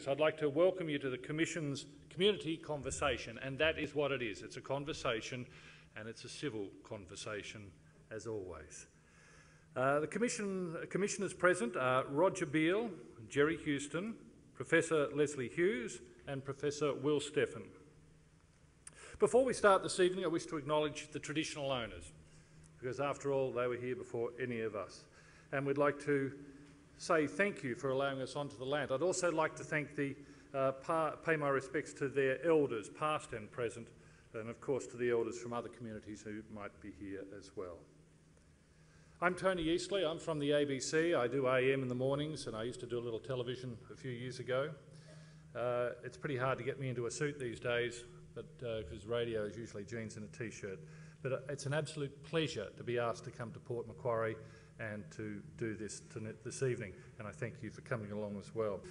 I'd like to welcome you to the Commission's community conversation, and that is what it is. It's a conversation, and it's a civil conversation, as always. The Commissioners present are Roger Beale, Jerry Houston, Professor Leslie Hughes and Professor Will Steffen. Before we start this evening, I wish to acknowledge the traditional owners, because after all, they were here before any of us. And we'd like to say thank you for allowing us onto the land. I'd also like to pay my respects to their elders, past and present, and of course to the elders from other communities who might be here as well. I'm Tony Eastley. I'm from the ABC. I do AM in the mornings, and I used to do a little television a few years ago. It's pretty hard to get me into a suit these days, but because radio is usually jeans and a t-shirt. But it's an absolute pleasure to be asked to come to Port Macquarie and to do this evening, and I thank you for coming along as well.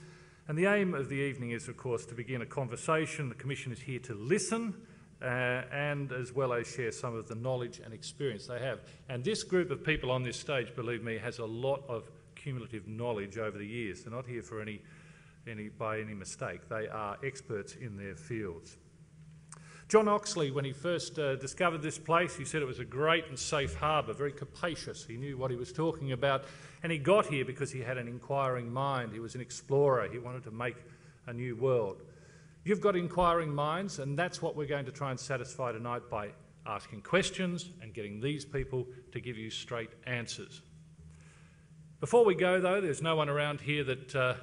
And the aim of the evening is, of course, to begin a conversation. The Commission is here to listen and as well as share some of the knowledge and experience they have. And this group of people on this stage, believe me, has a lot of cumulative knowledge over the years. They're not here for by any mistake. They are experts in their fields. John Oxley, when he first discovered this place, he said it was a great and safe harbour, very capacious. He knew what he was talking about, and he got here because he had an inquiring mind. He was an explorer. He wanted to make a new world. You've got inquiring minds, and that's what we're going to try and satisfy tonight by asking questions and getting these people to give you straight answers. Before we go, though, there's no one around here that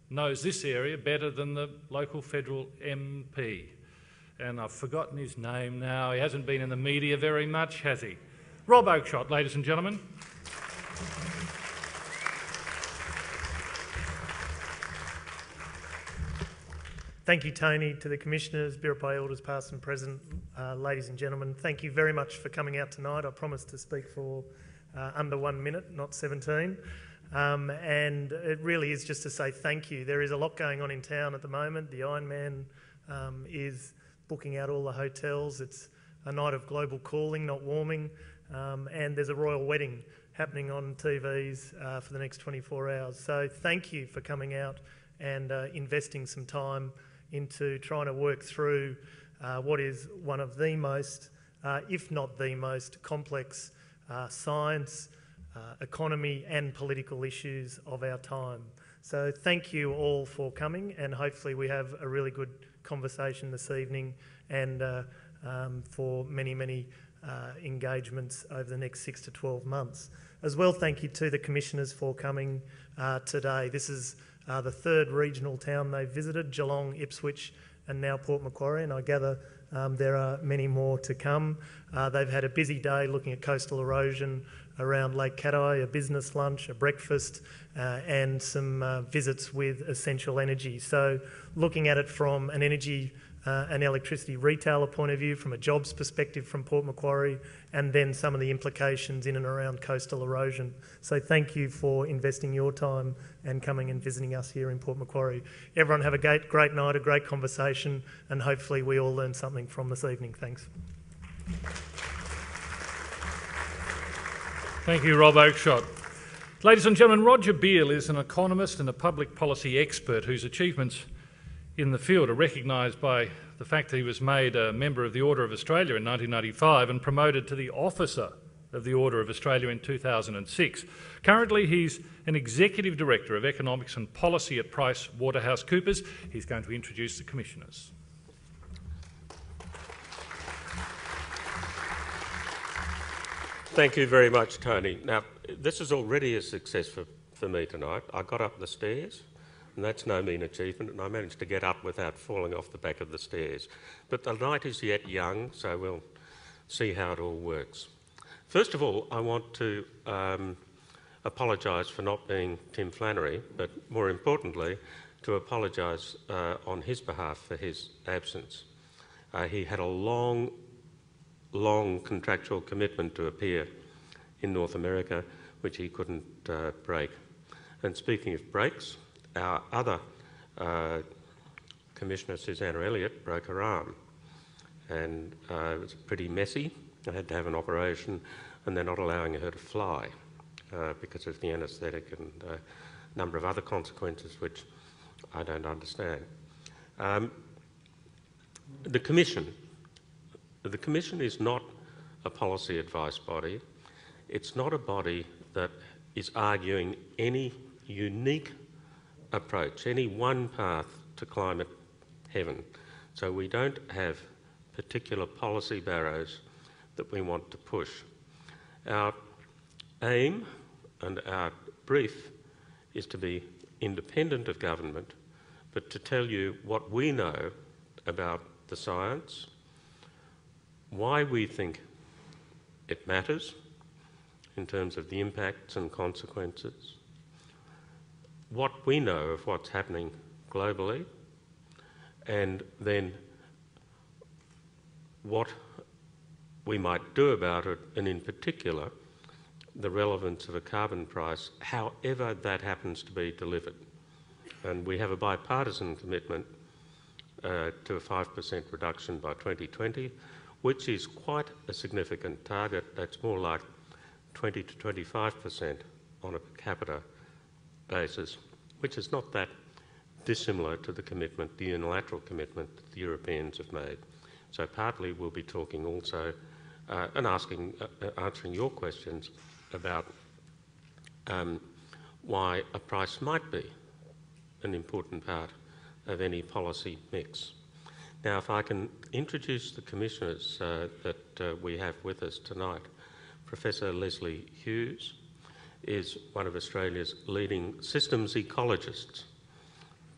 knows this area better than the local federal MP. And I've forgotten his name now. He hasn't been in the media very much, has he? Rob Oakeshott, ladies and gentlemen. Thank you, Tony, to the Commissioners, Biripi elders past and present, ladies and gentlemen. Thank you very much for coming out tonight. I promised to speak for under 1 minute, not 17. And it really is just to say thank you. There is a lot going on in town at the moment. The Ironman is booking out all the hotels. It's a night of global cooling, not warming, and there's a royal wedding happening on TVs for the next 24 hours. So thank you for coming out and investing some time into trying to work through what is one of the most, if not the most, complex science, economy and political issues of our time. So thank you all for coming, and hopefully we have a really good conversation this evening and for many engagements over the next 6 to 12 months. As well, thank you to the Commissioners for coming today. This is the third regional town they've visited, Geelong, Ipswich and now Port Macquarie, and I gather there are many more to come. They've had a busy day looking at coastal erosion around Lake Cattai, a business lunch, a breakfast and some visits with Essential Energy. So looking at it from an energy and electricity retailer point of view, from a jobs perspective from Port Macquarie, and then some of the implications in and around coastal erosion. So thank you for investing your time and coming and visiting us here in Port Macquarie. Everyone have a great night, a great conversation, and hopefully we all learn something from this evening. Thanks. Thank you, Rob Oakeshott. Ladies and gentlemen, Roger Beale is an economist and a public policy expert whose achievements in the field are recognised by the fact that he was made a Member of the Order of Australia in 1995 and promoted to the Officer of the Order of Australia in 2006. Currently, he's an Executive Director of Economics and Policy at PricewaterhouseCoopers. He's going to introduce the Commissioners. Thank you very much, Tony. Now, this is already a success for me tonight. I got up the stairs, and that's no mean achievement, and I managed to get up without falling off the back of the stairs. But the night is yet young, so we'll see how it all works. First of all, I want to apologise for not being Tim Flannery, but more importantly, to apologise on his behalf for his absence. He had a long contractual commitment to appear in North America, which he couldn't break. And speaking of breaks, our other Commissioner, Susanna Elliott, broke her arm. And it was pretty messy. I had to have an operation, and they're not allowing her to fly because of the anaesthetic and a number of other consequences which I don't understand. The Commission is not a policy advice body. It's not a body that is arguing any unique approach, any one path to climate heaven. So we don't have particular policy barrows that we want to push. Our aim and our brief is to be independent of government, but to tell you what we know about the science, why we think it matters in terms of the impacts and consequences, what we know of what's happening globally, and then what we might do about it, and in particular, the relevance of a carbon price, however that happens to be delivered. And we have a bipartisan commitment to a 5% reduction by 2020, which is quite a significant target. That's more like 20 to 25% on a per capita basis, which is not that dissimilar to the commitment, the unilateral commitment that the Europeans have made. So partly we'll be talking also and answering your questions about why a price might be an important part of any policy mix. Now, if I can introduce the commissioners that we have with us tonight. Professor Leslie Hughes is one of Australia's leading systems ecologists,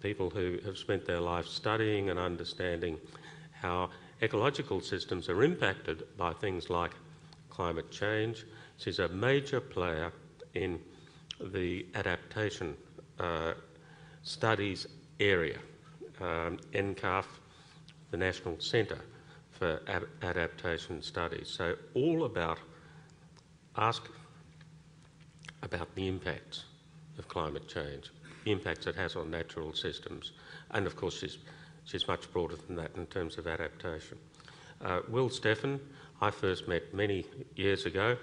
people who have spent their life studying and understanding how ecological systems are impacted by things like climate change. She's a major player in the adaptation studies area, NCAF, the National Centre for Adaptation Studies. So all about, ask about the impacts of climate change, the impacts it has on natural systems, and of course she's much broader than that in terms of adaptation. Will Steffen, I first met many years ago,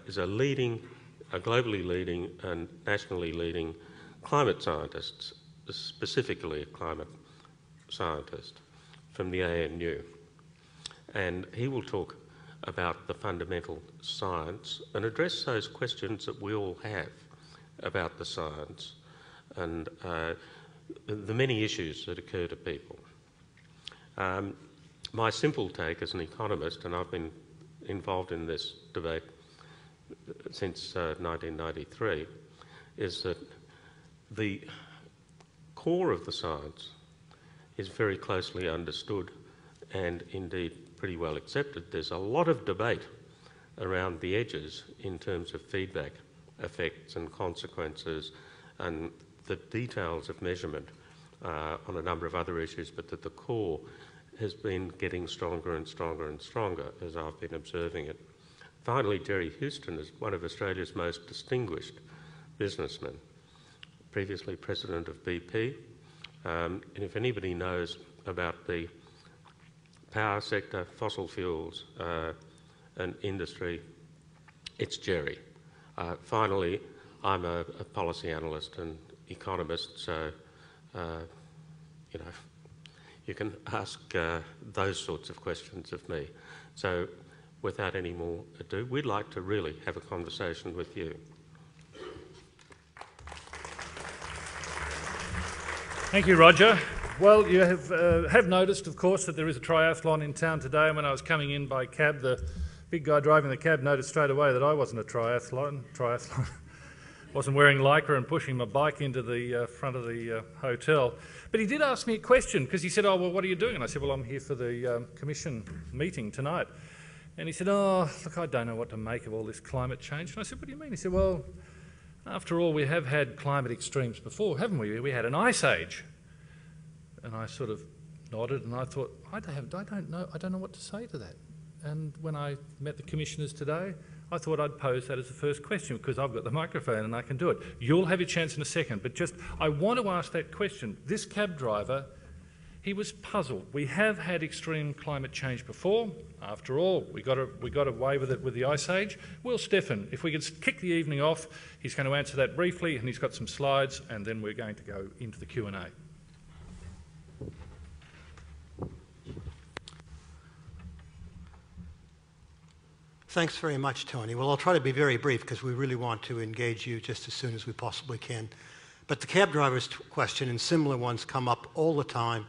is a globally leading and nationally leading climate scientist, specifically a climate scientist from the ANU. And he will talk about the fundamental science and address those questions that we all have about the science and the many issues that occur to people. My simple take as an economist, and I've been involved in this debate since 1993, is that the core of the science is very closely understood and indeed pretty well accepted. There's a lot of debate around the edges in terms of feedback effects and consequences and the details of measurement on a number of other issues, but that the core has been getting stronger and stronger and stronger as I've been observing it. Finally, Jerry Houston is one of Australia's most distinguished businessmen, previously president of BP. And if anybody knows about the power sector, fossil fuels and industry, it's Jerry. Finally, I'm a policy analyst and economist, so you know, you can ask those sorts of questions of me. So without any more ado, we'd like to really have a conversation with you. Thank you, Roger. Well, you have noticed, of course, that there is a triathlon in town today. And when I was coming in by cab, the big guy driving the cab noticed straight away that I wasn't a triathlon. Wasn't wearing lycra and pushing my bike into the front of the hotel. But he did ask me a question, because he said, oh, well, what are you doing? And I said, well, I'm here for the commission meeting tonight. And he said, oh, look, I don't know what to make of all this climate change. And I said, what do you mean? He said, well, after all, we have had climate extremes before, haven't we? We had an ice age. And I sort of nodded and I thought, I don't know what to say to that. And when I met the commissioners today, I thought I'd pose that as the first question because I've got the microphone and I can do it. You'll have your chance in a second, but just, I want to ask that question. This cab driver He was puzzled. We have had extreme climate change before. After all, we got away with it with the Ice Age. Well, Stefan, if we could kick the evening off, he's going to answer that briefly, and he's got some slides, and then we're going to go into the Q&A. Thanks very much, Tony. Well, I'll try to be very brief because we really want to engage you just as soon as we possibly can. But the cab driver's question and similar ones come up all the time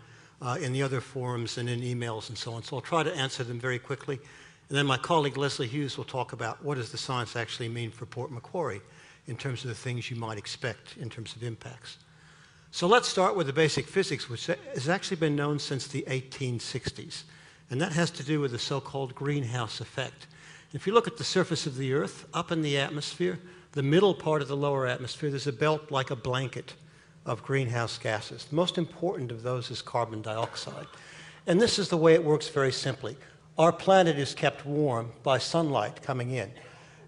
in the other forums and in emails and so on. So I'll try to answer them very quickly. And then my colleague Leslie Hughes will talk about what does the science actually mean for Port Macquarie in terms of the things you might expect in terms of impacts. So let's start with the basic physics, which has actually been known since the 1860s. And that has to do with the so-called greenhouse effect. If you look at the surface of the Earth, up in the atmosphere, the middle part of the lower atmosphere, there's a belt like a blanket of greenhouse gases. The most important of those is carbon dioxide. And this is the way it works very simply. Our planet is kept warm by sunlight coming in.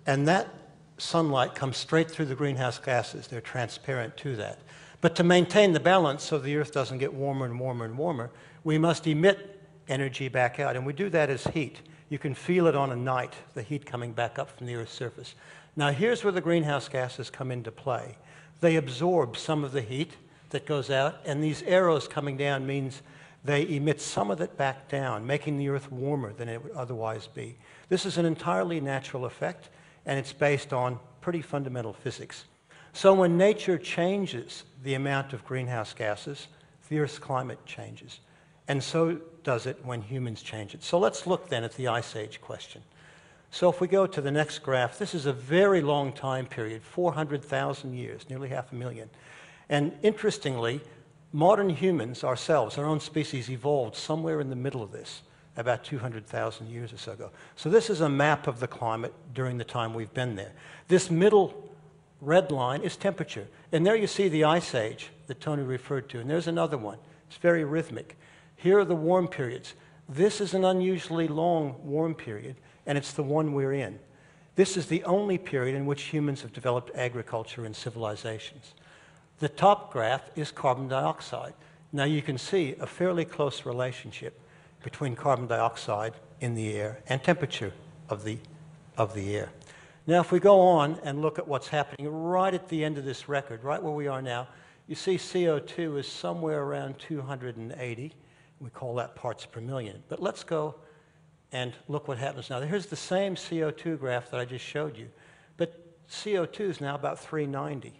And that sunlight comes straight through the greenhouse gases. They're transparent to that. But to maintain the balance so the Earth doesn't get warmer and warmer and warmer, we must emit energy back out. And we do that as heat. You can feel it on a night, the heat coming back up from the Earth's surface. Now here's where the greenhouse gases come into play. They absorb some of the heat that goes out, and these arrows coming down means they emit some of it back down, making the Earth warmer than it would otherwise be. This is an entirely natural effect, and it's based on pretty fundamental physics. So when nature changes the amount of greenhouse gases, the Earth's climate changes. And so does it when humans change it. So let's look then at the Ice Age question. So if we go to the next graph, this is a very long time period, 400,000 years, nearly 500,000. And interestingly, modern humans, ourselves, our own species, evolved somewhere in the middle of this, about 200,000 years or so ago. So this is a map of the climate during the time we've been there. This middle red line is temperature. And there you see the Ice Age that Tony referred to. And there's another one. It's very rhythmic. Here are the warm periods. This is an unusually long warm period, and it's the one we're in. This is the only period in which humans have developed agriculture and civilizations. The top graph is carbon dioxide. Now you can see a fairly close relationship between carbon dioxide in the air and temperature of the air. Now if we go on and look at what's happening right at the end of this record, right where we are now, you see CO2 is somewhere around 280. We call that parts per million. But let's go and look what happens now. Here's the same CO2 graph that I just showed you. But CO2 is now about 390.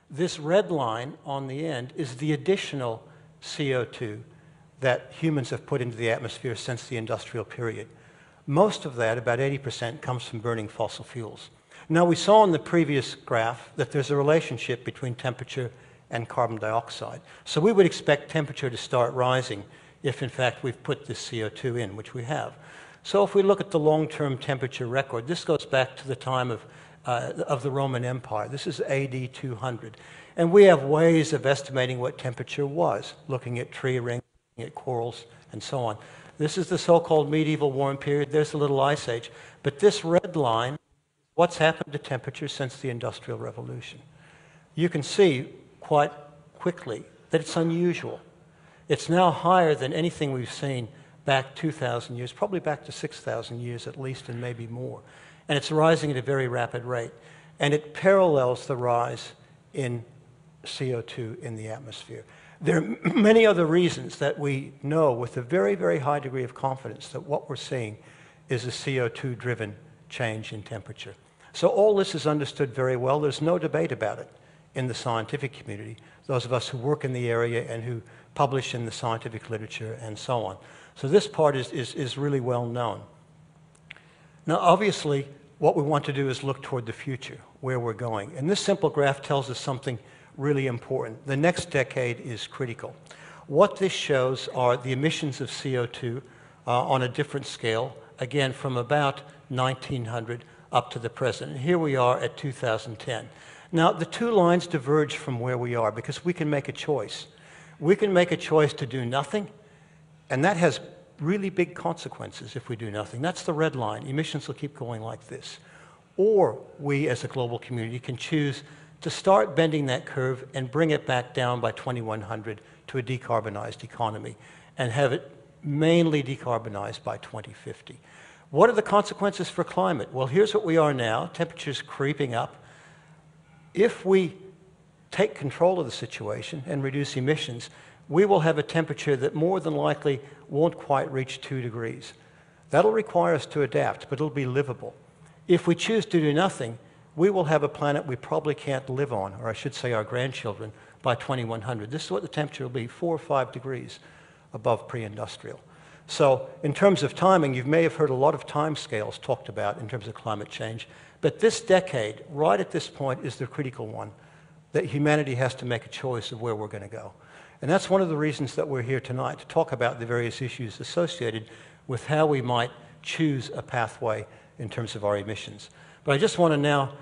This red line on the end is the additional CO2 that humans have put into the atmosphere since the industrial period. Most of that, about 80%, comes from burning fossil fuels. Now, we saw in the previous graph that there's a relationship between temperature and carbon dioxide. So we would expect temperature to start rising if, in fact, we've put this CO2 in, which we have. So if we look at the long-term temperature record, this goes back to the time of the Roman Empire. This is AD 200. And we have ways of estimating what temperature was, looking at tree rings, looking at corals, and so on. This is the so-called medieval warm period. There's a little Ice Age. But this red line, what's happened to temperature since the Industrial Revolution? You can see quite quickly that it's unusual. It's now higher than anything we've seen back 2,000 years, probably back to 6,000 years at least, and maybe more. And it's rising at a very rapid rate. And it parallels the rise in CO2 in the atmosphere. There are many other reasons that we know with a very, very high degree of confidence that what we're seeing is a CO2-driven change in temperature. So all this is understood very well. There's no debate about it in the scientific community, those of us who work in the area and who publish in the scientific literature and so on. So this part is really well known. Now, obviously, what we want to do is look toward the future, where we're going. And this simple graph tells us something really important. The next decade is critical. What this shows are the emissions of CO2 on a different scale, again, from about 1900 up to the present. And here we are at 2010. Now, the two lines diverge from where we are because we can make a choice. We can make a choice to do nothing, and that has really big consequences if we do nothing. That's the red line. Emissions will keep going like this. Or we, as a global community, can choose to start bending that curve and bring it back down by 2100 to a decarbonized economy. and have it mainly decarbonized by 2050. What are the consequences for climate? Well, here's what we are now. Temperatures creeping up. If we take control of the situation and reduce emissions, we will have a temperature that more than likely won't quite reach 2 degrees. That'll require us to adapt, but it'll be livable. If we choose to do nothing, we will have a planet we probably can't live on, or I should say our grandchildren, by 2100. This is what the temperature will be, 4 or 5 degrees above pre-industrial. So in terms of timing, you may have heard a lot of time scales talked about in terms of climate change, but this decade, right at this point, is the critical one, that humanity has to make a choice of where we're going to go. And that's one of the reasons that we're here tonight, to talk about the various issues associated with how we might choose a pathway in terms of our emissions. But I just want to now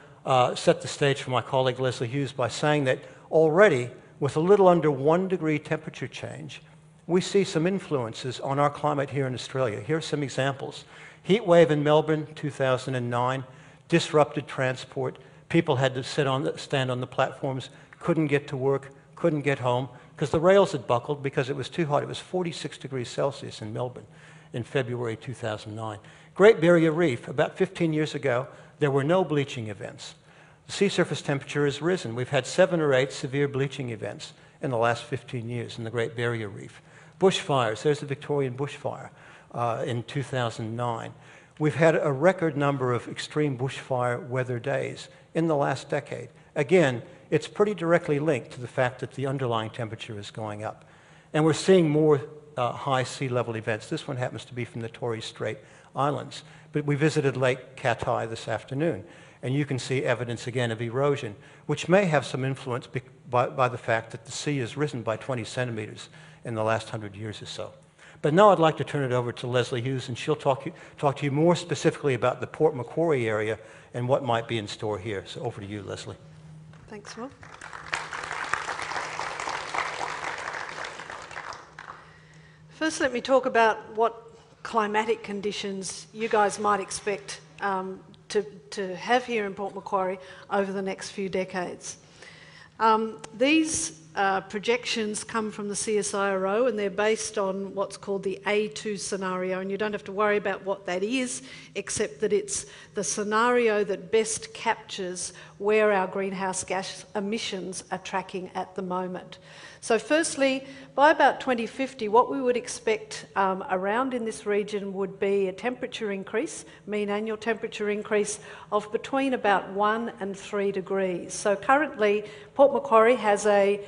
set the stage for my colleague Leslie Hughes by saying that already, with a little under 1 degree temperature change, we see some influences on our climate here in Australia. Here are some examples. Heat wave in Melbourne, 2009, disrupted transport. People had to stand on the platforms, couldn't get to work, couldn't get home, because the rails had buckled because it was too hot. It was 46 degrees Celsius in Melbourne in February 2009. Great Barrier Reef, about 15 years ago, there were no bleaching events. The sea surface temperature has risen. We've had 7 or 8 severe bleaching events in the last 15 years in the Great Barrier Reef. Bushfires, there's the Victorian bushfire in 2009. We've had a record number of extreme bushfire weather days in the last decade. Again, it's pretty directly linked to the fact that the underlying temperature is going up. And we're seeing more high sea level events. This one happens to be from the Torres Strait Islands. But we visited Lake Katai this afternoon, and you can see evidence again of erosion, which may have some influence by the fact that the sea has risen by 20 centimeters in the last 100 years or so. But now I'd like to turn it over to Leslie Hughes, and she'll talk to you more specifically about the Port Macquarie area and what might be in store here. So over to you, Leslie. Thanks, Rob. First, let me talk about what climatic conditions you guys might expect to have here in Port Macquarie over the next few decades. These projections come from the CSIRO, and they're based on what's called the A2 scenario, and you don't have to worry about what that is, except that it's the scenario that best captures where our greenhouse gas emissions are tracking at the moment. So firstly, by about 2050, what we would expect around in this region would be a temperature increase, mean annual temperature increase of between about 1 and 3 degrees. So currently, Port Macquarie has a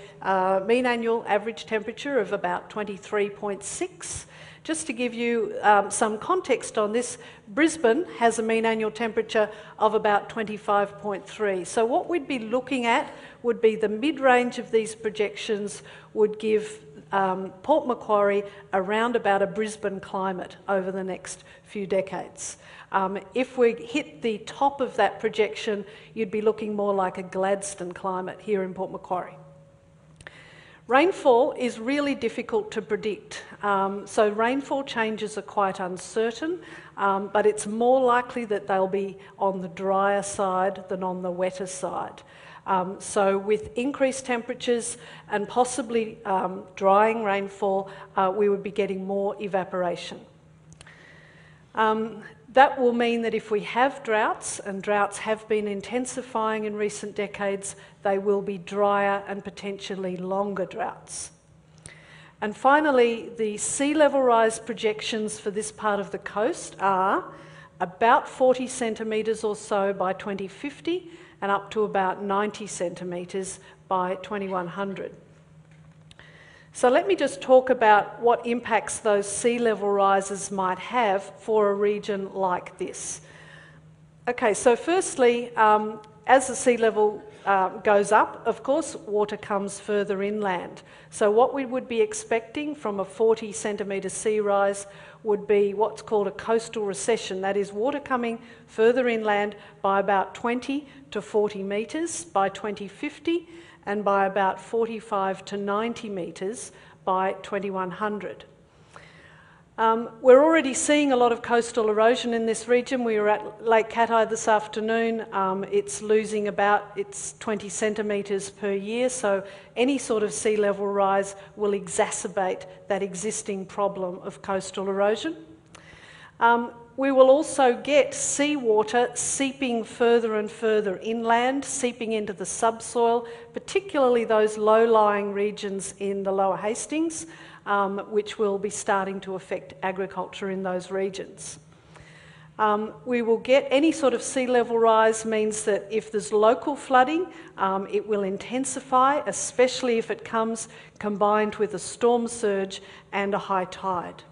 mean annual average temperature of about 23.6. Just to give you some context on this, Brisbane has a mean annual temperature of about 25.3. So what we'd be looking at would be the mid-range of these projections would give Port Macquarie around about a Brisbane climate over the next few decades. If we hit the top of that projection, you'd be looking more like a Gladstone climate here in Port Macquarie. Rainfall is really difficult to predict. So rainfall changes are quite uncertain, but it's more likely that they'll be on the drier side than on the wetter side. So with increased temperatures and possibly drying rainfall, we would be getting more evaporation. That will mean that if we have droughts, and droughts have been intensifying in recent decades, they will be drier and potentially longer droughts. And finally, the sea level rise projections for this part of the coast are about 40 centimetres or so by 2050 and up to about 90 centimetres by 2100. So let me just talk about what impacts those sea level rises might have for a region like this. Okay, so firstly, as the sea level goes up, of course, water comes further inland. So what we would be expecting from a 40 centimetre sea rise would be what's called a coastal recession. That is water coming further inland by about 20 to 40 metres by 2050 and by about 45 to 90 metres by 2100. We're already seeing a lot of coastal erosion in this region. We were at Lake Cat-Eye this afternoon. It's losing about 20 centimetres per year, so any sort of sea level rise will exacerbate that existing problem of coastal erosion. We will also get seawater seeping further and further inland, seeping into the subsoil, particularly those low-lying regions in the Lower Hastings, which will be starting to affect agriculture in those regions. We will get any sort of sea level rise means that if there's local flooding, it will intensify, especially if it comes combined with a storm surge and a high tide.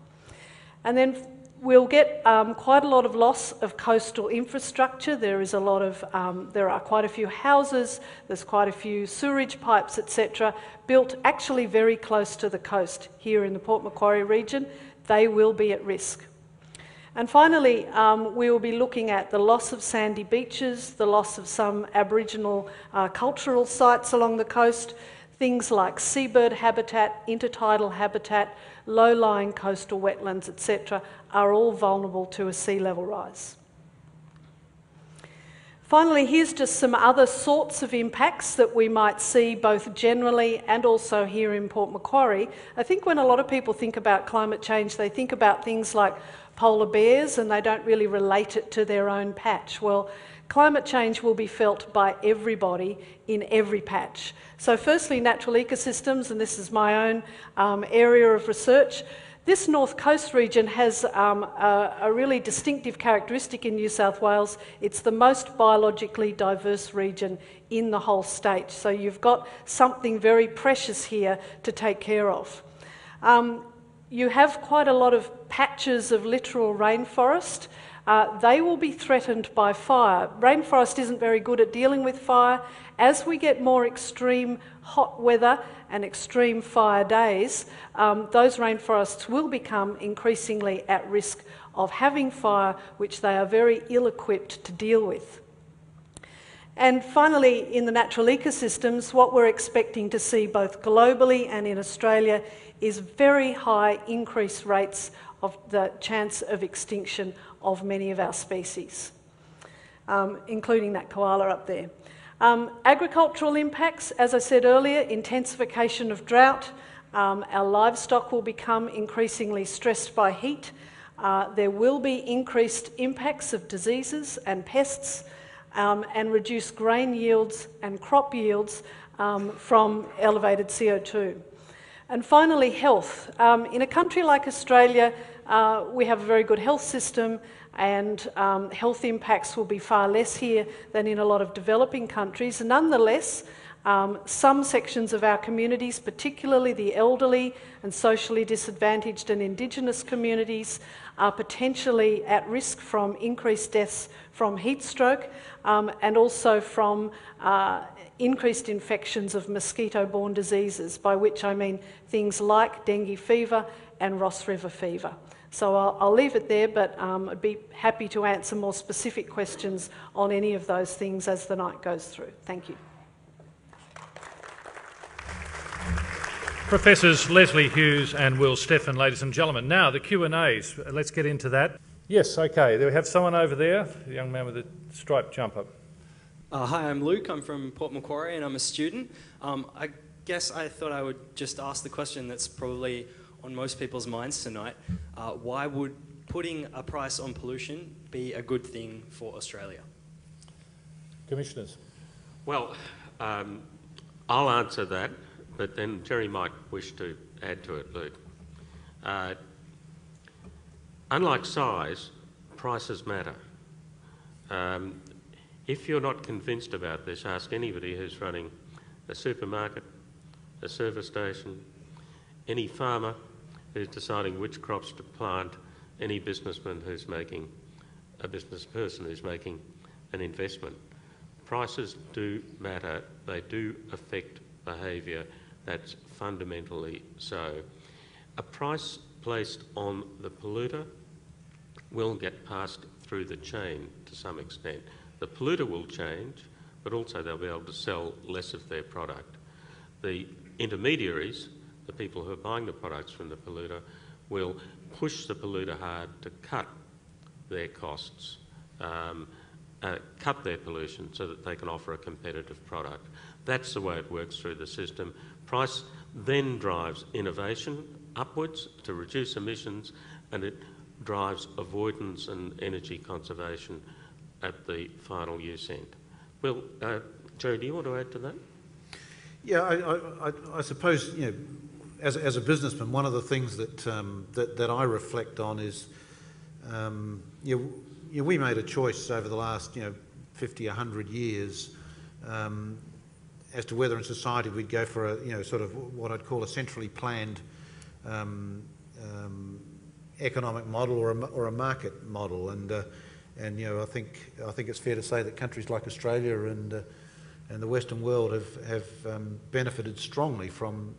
And then we'll get quite a lot of loss of coastal infrastructure. There are quite a few houses, there's quite a few sewerage pipes, etc., built actually very close to the coast here in the Port Macquarie region. They will be at risk. And finally, we will be looking at the loss of sandy beaches, the loss of some Aboriginal cultural sites along the coast, things like seabird habitat, intertidal habitat, low-lying coastal wetlands, etc., are all vulnerable to a sea level rise. Finally, here's just some other sorts of impacts that we might see both generally and also here in Port Macquarie. I think when a lot of people think about climate change, they think about things like polar bears and they don't really relate it to their own patch. Well, climate change will be felt by everybody in every patch. So firstly, natural ecosystems, and this is my own area of research. This North Coast region has a really distinctive characteristic in New South Wales. It's the most biologically diverse region in the whole state. So you've got something very precious here to take care of. You have quite a lot of patches of littoral rainforest. They will be threatened by fire. Rainforest isn't very good at dealing with fire. As we get more extreme hot weather and extreme fire days, those rainforests will become increasingly at risk of having fire, which they are very ill-equipped to deal with. And finally, in the natural ecosystems, what we're expecting to see both globally and in Australia is very high increased rates of the chance of extinction of many of our species, including that koala up there. Agricultural impacts, as I said earlier, intensification of drought. Our livestock will become increasingly stressed by heat. There will be increased impacts of diseases and pests, and reduced grain yields and crop yields from elevated CO2. And finally, health. In a country like Australia, we have a very good health system, and health impacts will be far less here than in a lot of developing countries. Nonetheless, some sections of our communities, particularly the elderly and socially disadvantaged and Indigenous communities, are potentially at risk from increased deaths from heat stroke and also from increased infections of mosquito-borne diseases, by which I mean things like dengue fever and Ross River fever. So I'll leave it there, but I'd be happy to answer more specific questions on any of those things as the night goes through. Thank you. Professors Leslie Hughes and Will Steffen, ladies and gentlemen. Now, the Q&As. Let's get into that. Yes, okay. Do we have someone over there? The young man with the striped jumper. Hi, I'm Luke. I'm from Port Macquarie and I'm a student. I guess I thought I would just ask the question that's probably on most people's minds tonight. Why would putting a price on pollution be a good thing for Australia? Commissioners. Well, I'll answer that, but then Jerry might wish to add to it, Luke. Unlike size, prices matter. If you're not convinced about this, ask anybody who's running a supermarket, a service station, any farmer who's deciding which crops to plant, any businessman who's making, a business person who's making an investment. Prices do matter. They do affect behaviour. That's fundamentally so. A price placed on the polluter will get passed through the chain to some extent. The polluter will change, but also they'll be able to sell less of their product. The intermediaries, the people who are buying the products from the polluter, will push the polluter hard to cut their costs, cut their pollution so that they can offer a competitive product. That's the way it works through the system. Price then drives innovation upwards to reduce emissions, and it drives avoidance and energy conservation at the final use end. Well, Jerry, do you want to add to that? Yeah, I suppose, you know, as a businessman, one of the things that that I reflect on is, we made a choice over the last 50, 100 years as to whether in society we'd go for a sort of what I'd call a centrally planned economic model or a market model, and I think it's fair to say that countries like Australia and the Western world have benefited strongly from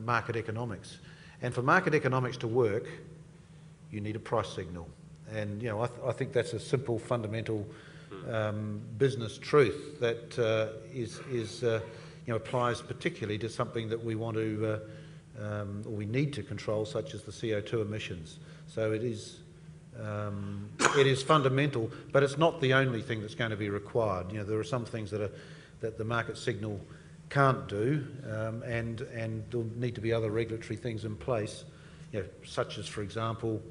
market economics, and for market economics to work, you need a price signal, and I think that's a simple, fundamental business truth that applies particularly to something that we want to or we need to control, such as the CO2 emissions. So it is fundamental, but it's not the only thing that's going to be required. There are some things that the market signal can't do, and there'll need to be other regulatory things in place, such as, for example,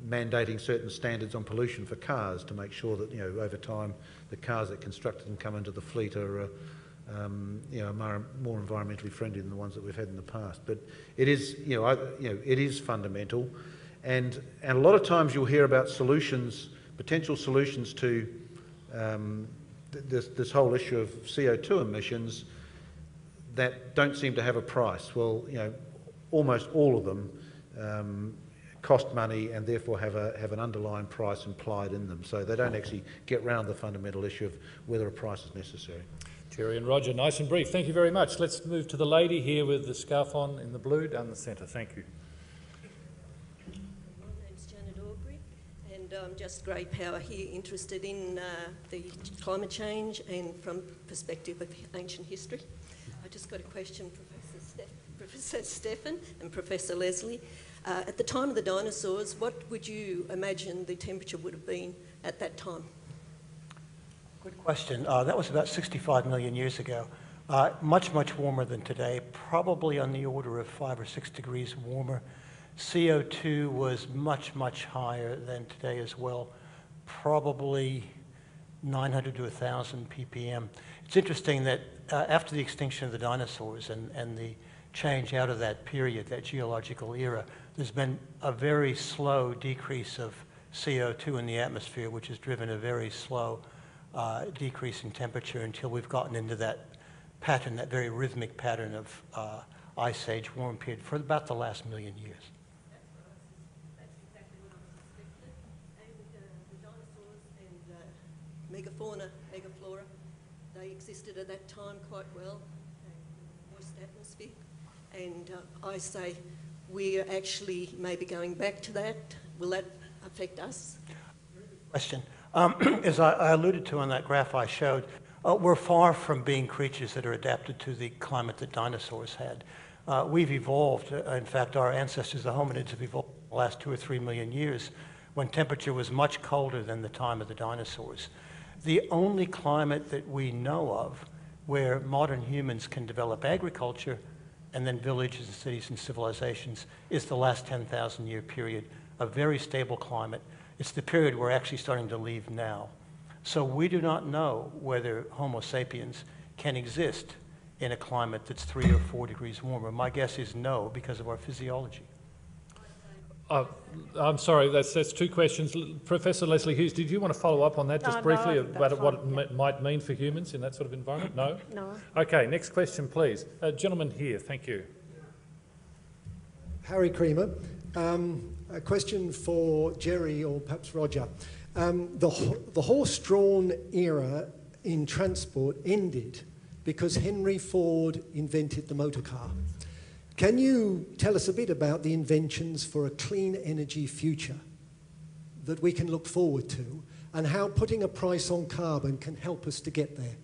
mandating certain standards on pollution for cars to make sure that over time the cars that constructed and come into the fleet are more environmentally friendly than the ones that we've had in the past. But it is it is fundamental, and a lot of times you'll hear about solutions, potential solutions to this whole issue of CO2 emissions that don't seem to have a price. Well, almost all of them cost money and therefore have an underlying price implied in them. So they don't actually get round the fundamental issue of whether a price is necessary. Jerry and Roger, nice and brief. Thank you very much. Let's move to the lady here with the scarf on in the blue down the centre. Thank you. My name's Janet Aubrey, and I'm just Grey Power here, interested in the climate change and from perspective of ancient history. I just got a question, Professor Stephan and Professor Leslie. At the time of the dinosaurs, what would you imagine the temperature would have been at that time? Good question. That was about 65 million years ago. Much, much warmer than today, probably on the order of 5 or 6 degrees warmer. CO2 was much, much higher than today as well, probably 900 to 1,000 ppm. It's interesting that after the extinction of the dinosaurs and the change out of that period, that geological era, there's been a very slow decrease of CO2 in the atmosphere, which has driven a very slow decrease in temperature until we've gotten into that pattern, that very rhythmic pattern of ice age warm period for about the last million years. That's exactly what I suspected. And the dinosaurs and megafauna, megaflora, they existed at that time quite well, moist atmosphere. And I say we're actually maybe going back to that. Will that affect us? Question. As I alluded to on that graph I showed, we're far from being creatures that are adapted to the climate that dinosaurs had. We've evolved. In fact, our ancestors, the hominids, have evolved in the last 2 or 3 million years when temperature was much colder than the time of the dinosaurs. The only climate that we know of where modern humans can develop agriculture and then villages and cities and civilizations is the last 10,000 year period, a very stable climate. It's the period we're actually starting to leave now. So we do not know whether Homo sapiens can exist in a climate that's 3 or 4 degrees warmer. My guess is no, because of our physiology. I'm sorry, that's 2 questions. Professor Leslie Hughes, did you want to follow up on that just briefly no, about what it might mean for humans in that sort of environment? No? No. Okay, next question, please. Gentleman here, thank you. Harry Creamer. A question for Jerry or perhaps Roger. The horse-drawn era in transport ended because Henry Ford invented the motor car. Can you tell us a bit about the inventions for a clean energy future that we can look forward to, and how putting a price on carbon can help us to get there?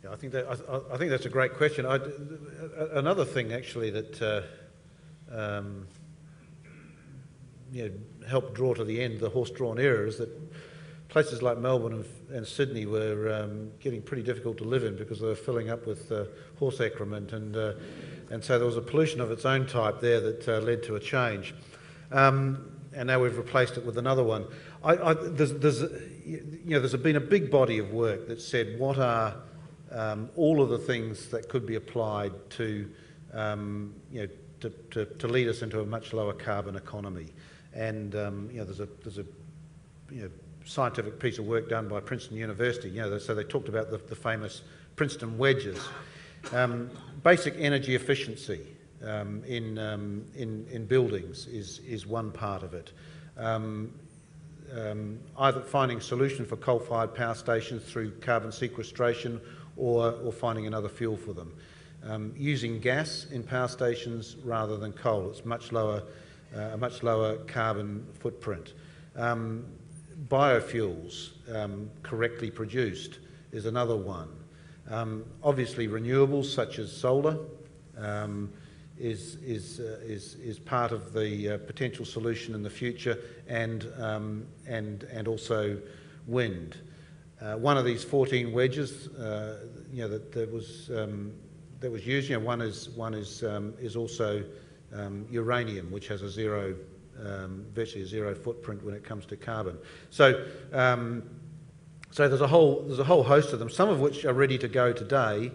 Yeah, I think that's a great question. Another thing actually that helped draw to the end the horse-drawn era is that places like Melbourne and Sydney were getting pretty difficult to live in because they were filling up with horse excrement, and so there was a pollution of its own type there that led to a change. And now we've replaced it with another one. There's been a big body of work that said what are all of the things that could be applied to lead us into a much lower carbon economy. And there's a scientific piece of work done by Princeton University. So they talked about the famous Princeton wedges. Basic energy efficiency in buildings is one part of it. Either finding a solution for coal-fired power stations through carbon sequestration or finding another fuel for them. Using gas in power stations rather than coal. It's a much lower carbon footprint. Biofuels, correctly produced, is another one. Obviously renewables such as solar is part of the potential solution in the future, and also wind. One of these 14 wedges that was used, one is also uranium, which has a virtually a zero footprint when it comes to carbon. So there's a whole host of them, some of which are ready to go today,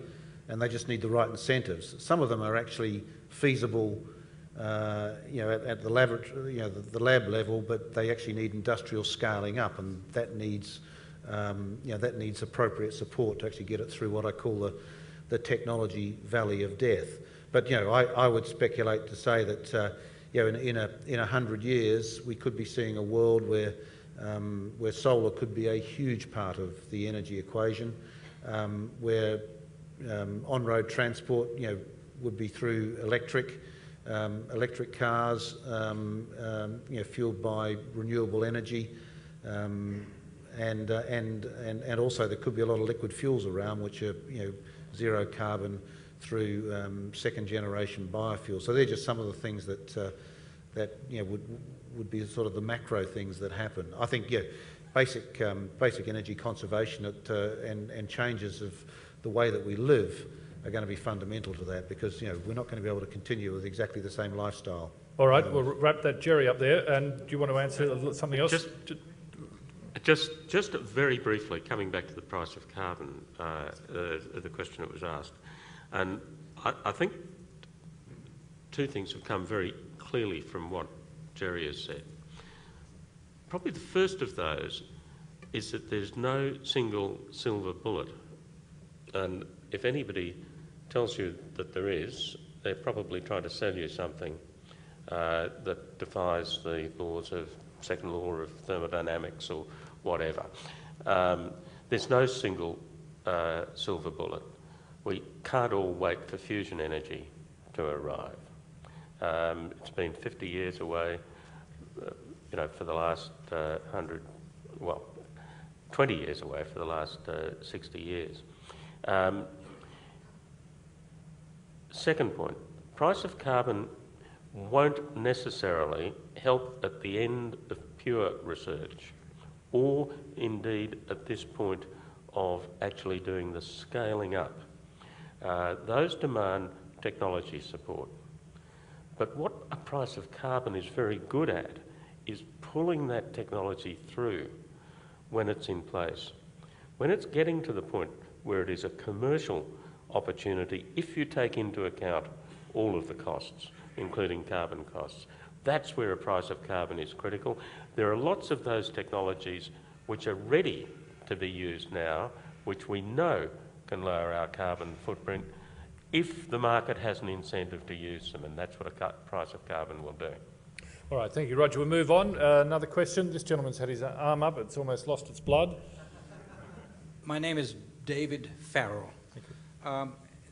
and they just need the right incentives. Some of them are actually feasible, at the laboratory, the lab level, but they actually need industrial scaling up, and that needs appropriate support to actually get it through what I call the technology valley of death. But I would speculate to say that in 100 years we could be seeing a world where solar could be a huge part of the energy equation, where on-road transport would be through electric cars, fueled by renewable energy, and also there could be a lot of liquid fuels around which are zero carbon through second generation biofuels. So they're just some of the things that would be sort of the macro things that happen. I think basic energy conservation and changes of the way that we live are going to be fundamental to that, because we're not going to be able to continue with exactly the same lifestyle. All right, we'll wrap that, Jerry, up there. And do you want to answer something else? Just very briefly, coming back to the price of carbon, the question that was asked, and I think two things have come very clearly from what Jerry has said. Probably the first of those is that there's no single silver bullet, and if anybody tells you that there is, they're probably trying to sell you something that defies the laws of second law of thermodynamics or whatever. There's no single silver bullet. We can't all wait for fusion energy to arrive. It's been 50 years away, for the last 20 years away for the last 60 years. Second point, price of carbon won't necessarily help at the end of pure research, or indeed at this point of actually doing the scaling up. Those demand technology support. But what a price of carbon is very good at is pulling that technology through when it's in place. When it's getting to the point where it is a commercial opportunity, if you take into account all of the costs, including carbon costs, that's where a price of carbon is critical. There are lots of those technologies which are ready to be used now, which we know can lower our carbon footprint if the market has an incentive to use them, and that's what a price of carbon will do. All right, thank you, Roger. We'll move on. Another question. This gentleman's had his arm up. It's almost lost its blood. My name is David Farrell.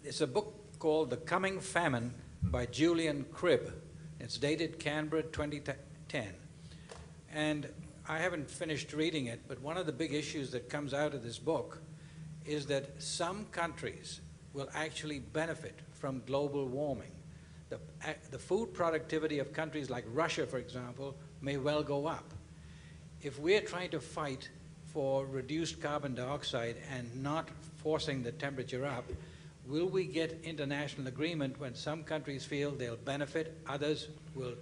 It's a book called The Coming Famine by Julian Cribb. It's dated Canberra 2010. And I haven't finished reading it, but one of the big issues that comes out of this book is that some countries will actually benefit from global warming. The food productivity of countries like Russia, for example, may well go up. If we're trying to fight for reduced carbon dioxide and not forcing the temperature up, will we get international agreement when some countries feel they'll benefit, others will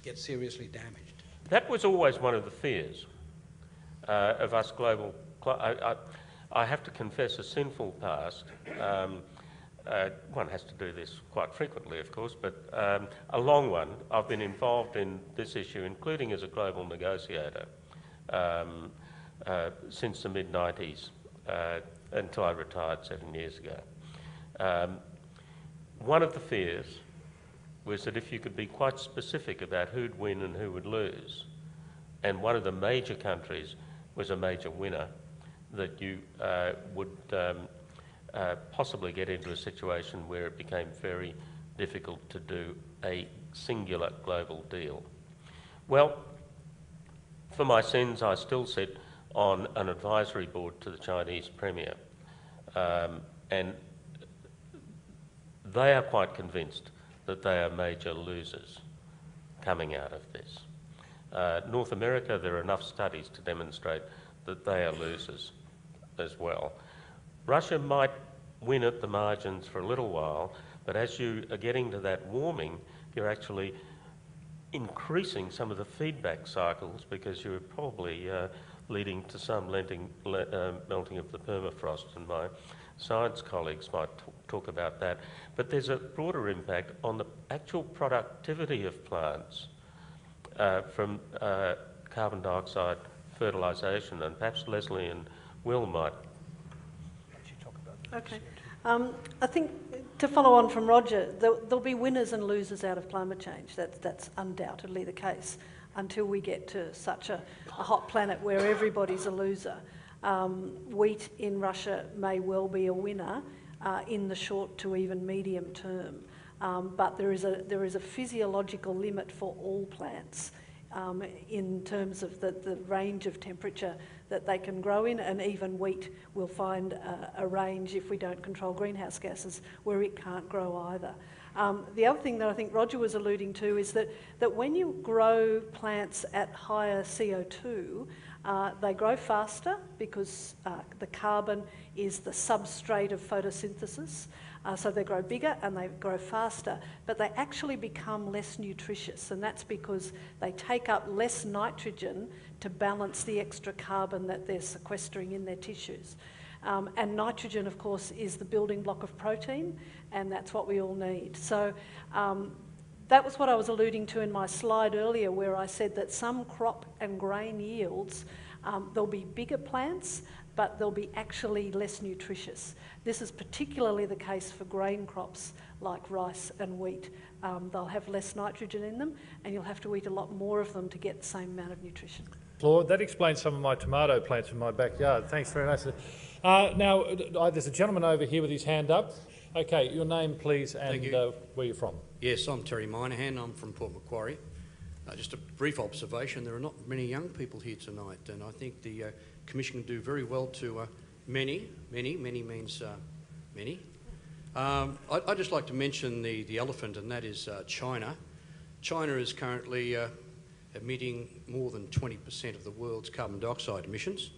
get seriously damaged? That was always one of the fears of us global. I have to confess a sinful past. One has to do this quite frequently, of course, but a long one. I've been involved in this issue, including as a global negotiator, since the mid-90s, until I retired 7 years ago. One of the fears was that if you could be quite specific about who'd win and who would lose, and one of the major countries was a major winner, that you would possibly get into a situation where it became very difficult to do a singular global deal. Well, for my sins, I still sit on an advisory board to the Chinese Premier, and they are quite convinced that they are major losers coming out of this. North America, there are enough studies to demonstrate that they are losers as well. Russia might win at the margins for a little while, but as you are getting to that warming, you're actually increasing some of the feedback cycles because you're probably leading to some melting of the permafrost, and my science colleagues might talk about that. But there's a broader impact on the actual productivity of plants from carbon dioxide fertilisation, and perhaps Leslie and Will might actually talk about that. Okay. I think to follow on from Roger, there'll be winners and losers out of climate change. That's undoubtedly the case until we get to such a hot planet where everybody's a loser. Wheat in Russia may well be a winner in the short to even medium term, but there is a physiological limit for all plants in terms of the range of temperature that they can grow in, and even wheat will find a range, if we don't control greenhouse gases, where it can't grow either. The other thing that I think Roger was alluding to is that when you grow plants at higher CO2, they grow faster because the carbon is the substrate of photosynthesis. So they grow bigger and they grow faster, but they actually become less nutritious, and that's because they take up less nitrogen to balance the extra carbon that they're sequestering in their tissues. And nitrogen, of course, is the building block of protein, and that's what we all need. So that was what I was alluding to in my slide earlier, where I said that some crop and grain yields, there'll be bigger plants, but they'll be actually less nutritious. This is particularly the case for grain crops like rice and wheat. They'll have less nitrogen in them, and you'll have to eat a lot more of them to get the same amount of nutrition. Claude, that explains some of my tomato plants in my backyard. Thanks very much. Now, there's a gentleman over here with his hand up. Okay, your name, please, and where you're from. Yes, I'm Terry Minahan. I'm from Port Macquarie. Just a brief observation, there are not many young people here tonight, and I think the Commission can do very well to many means many. I'd just like to mention the elephant, and that is China. China is currently emitting more than 20% of the world's carbon dioxide emissions.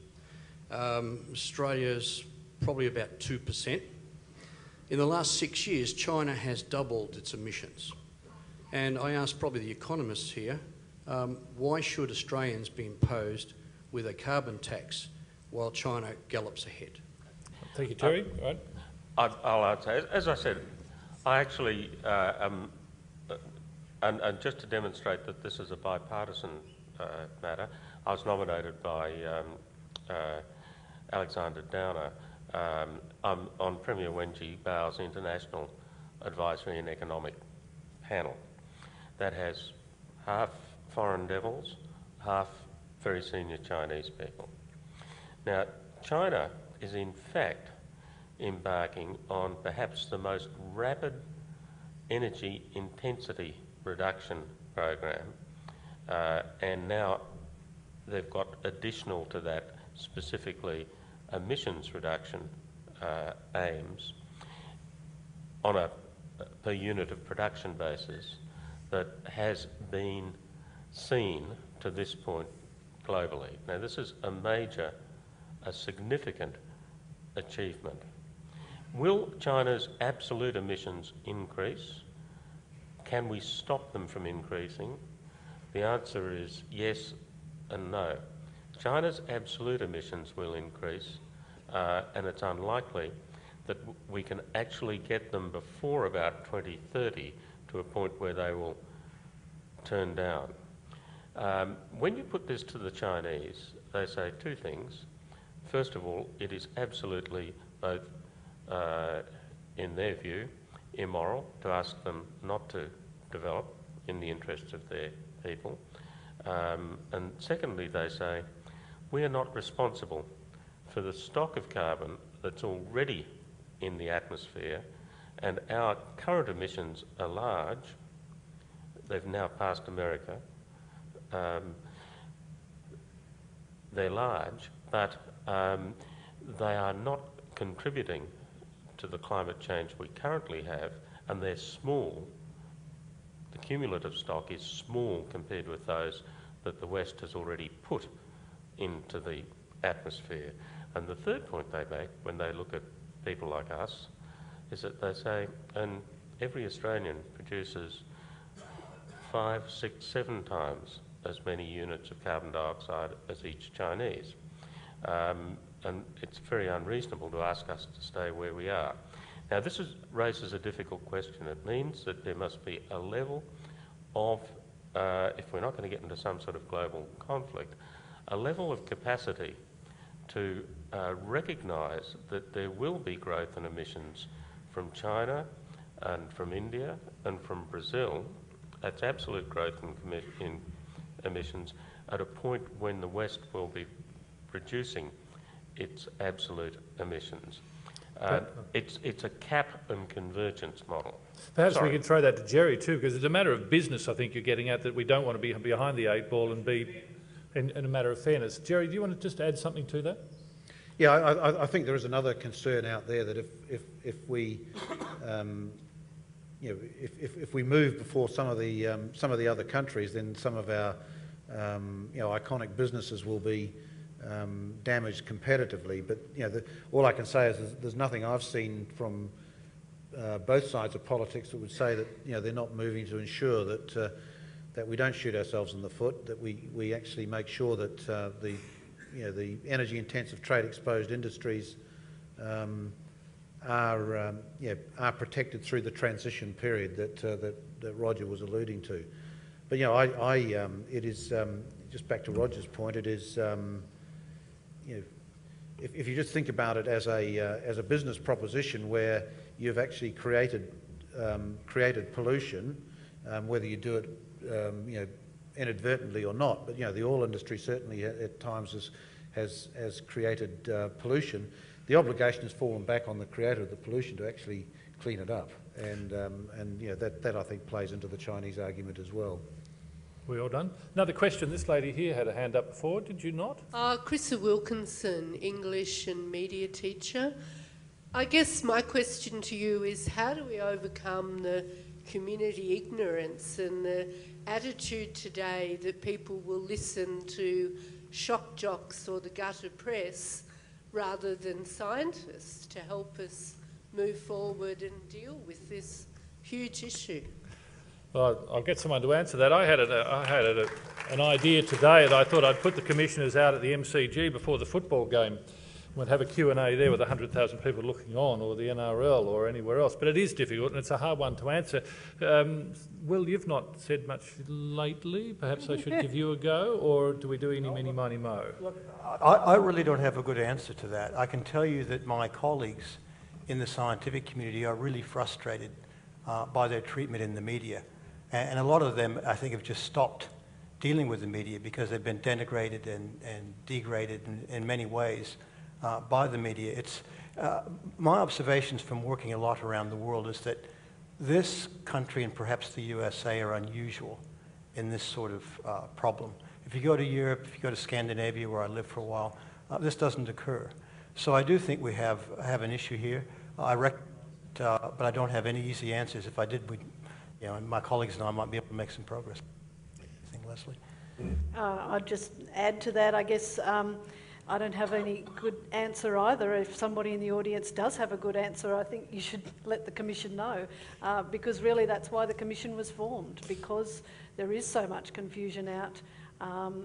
Australia's probably about 2%. In the last 6 years, China has doubled its emissions. And I ask probably the economists here, why should Australians be imposed with a carbon tax while China gallops ahead? Thank you, Terry. Right. I'll answer. As I said, I actually, and just to demonstrate that this is a bipartisan matter, I was nominated by Alexander Downer. I'm on Premier Wenji Bao's International Advisory and Economic Panel. That has half foreign devils, half very senior Chinese people. Now, China is in fact embarking on perhaps the most rapid energy intensity reduction program, and now they've got additional to that, specifically emissions reduction aims on a per unit of production basis that has been seen to this point globally. Now, this is a significant achievement. Will China's absolute emissions increase? Can we stop them from increasing? The answer is yes and no. China's absolute emissions will increase, and it's unlikely that we can actually get them before about 2030 to a point where they will turn down. When you put this to the Chinese, they say two things. First of all, it is absolutely both, in their view, immoral to ask them not to develop in the interests of their people. And secondly, they say, we are not responsible for the stock of carbon that's already in the atmosphere, and our current emissions are large. They've now passed America. They're large, but they are not contributing to the climate change we currently have, and they're small. The cumulative stock is small compared with those that the West has already put into the atmosphere. And the third point they make when they look at people like us is that they say, and every Australian produces 5, 6, 7 times as many units of carbon dioxide as each Chinese. And it's very unreasonable to ask us to stay where we are. Now, this raises a difficult question. It means that there must be a level of, if we're not going to get into some sort of global conflict, a level of capacity to recognise that there will be growth in emissions from China and from India and from Brazil. That's absolute growth in emissions at a point when the West will be reducing its absolute emissions. It's a cap and convergence model. Perhaps we could throw that to Jerry too, because it's a matter of business, I think you're getting at, that we don't want to be behind the 8 ball and be in a matter of fairness. Jerry, do you want to just add something to that? Yeah, I think there is another concern out there that if we if we move before some of the other countries, then some of our iconic businesses will be damaged competitively. But all I can say is there's nothing I've seen from both sides of politics that would say that they're not moving to ensure that that we don't shoot ourselves in the foot, that we actually make sure that the energy-intensive, trade-exposed industries are protected through the transition period that Roger was alluding to. But it is just back to Roger's point. It is if you just think about it as a business proposition where you've actually created pollution, whether you do it inadvertently or not. But the oil industry certainly at times has created pollution. The obligation has fallen back on the creator of the pollution to actually clean it up, and that I think plays into the Chinese argument as well. We all done? Another question. This lady here had a hand up before, did you not? Chrissa Wilkinson, English and media teacher. I guess my question to you is, how do we overcome the community ignorance and the attitude today that people will listen to shock jocks or the gutter press rather than scientists to help us move forward and deal with this huge issue? Well, I'll get someone to answer that. I had an idea today that I thought I'd put the commissioners out at the MCG before the football game. We'd have a Q&A there with 100,000 people looking on, or the NRL or anywhere else. But it is difficult and it's a hard one to answer. Will, you've not said much lately. Perhaps I should give you a go, or do we do any, mini, miny, mo? Look, I really don't have a good answer to that. I can tell you that my colleagues in the scientific community are really frustrated by their treatment in the media. And a lot of them, I think, have just stopped dealing with the media because they've been denigrated and degraded in many ways by the media. It's my observations from working a lot around the world is that this country and perhaps the USA are unusual in this sort of problem. If you go to Europe, if you go to Scandinavia, where I lived for a while, this doesn't occur. So I do think we have an issue here. But I don't have any easy answers. If I did, my colleagues and I might be able to make some progress. Anything, Leslie? I'd just add to that, I guess. I don't have any good answer either. If somebody in the audience does have a good answer, I think you should let the Commission know, because really that's why the Commission was formed, because there is so much confusion out,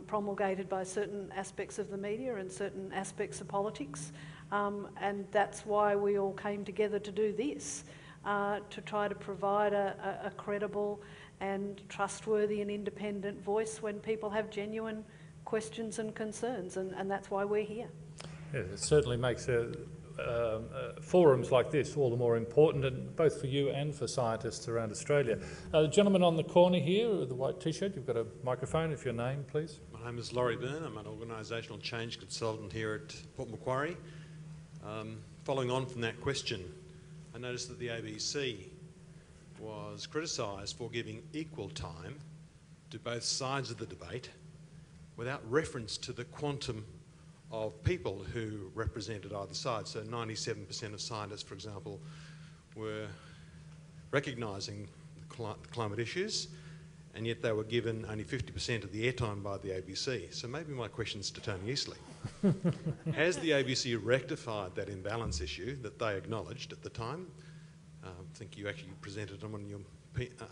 promulgated by certain aspects of the media and certain aspects of politics, and that's why we all came together to do this, to try to provide a credible and trustworthy and independent voice when people have genuine questions and concerns, and that's why we're here. Yeah, it certainly makes forums like this all the more important, and both for you and for scientists around Australia. The gentleman on the corner here with the white t-shirt, you've got a microphone. If your name, please. My name is Laurie Byrne. I'm an organisational change consultant here at Port Macquarie. Following on from that question, I noticed that the ABC was criticised for giving equal time to both sides of the debate without reference to the quantum of people who represented either side. So 97% of scientists, for example, were recognising the climate issues, and yet they were given only 50% of the airtime by the ABC. So maybe my question's to Tony Eastley. Has the ABC rectified that imbalance issue that they acknowledged at the time? I think you actually presented on one of your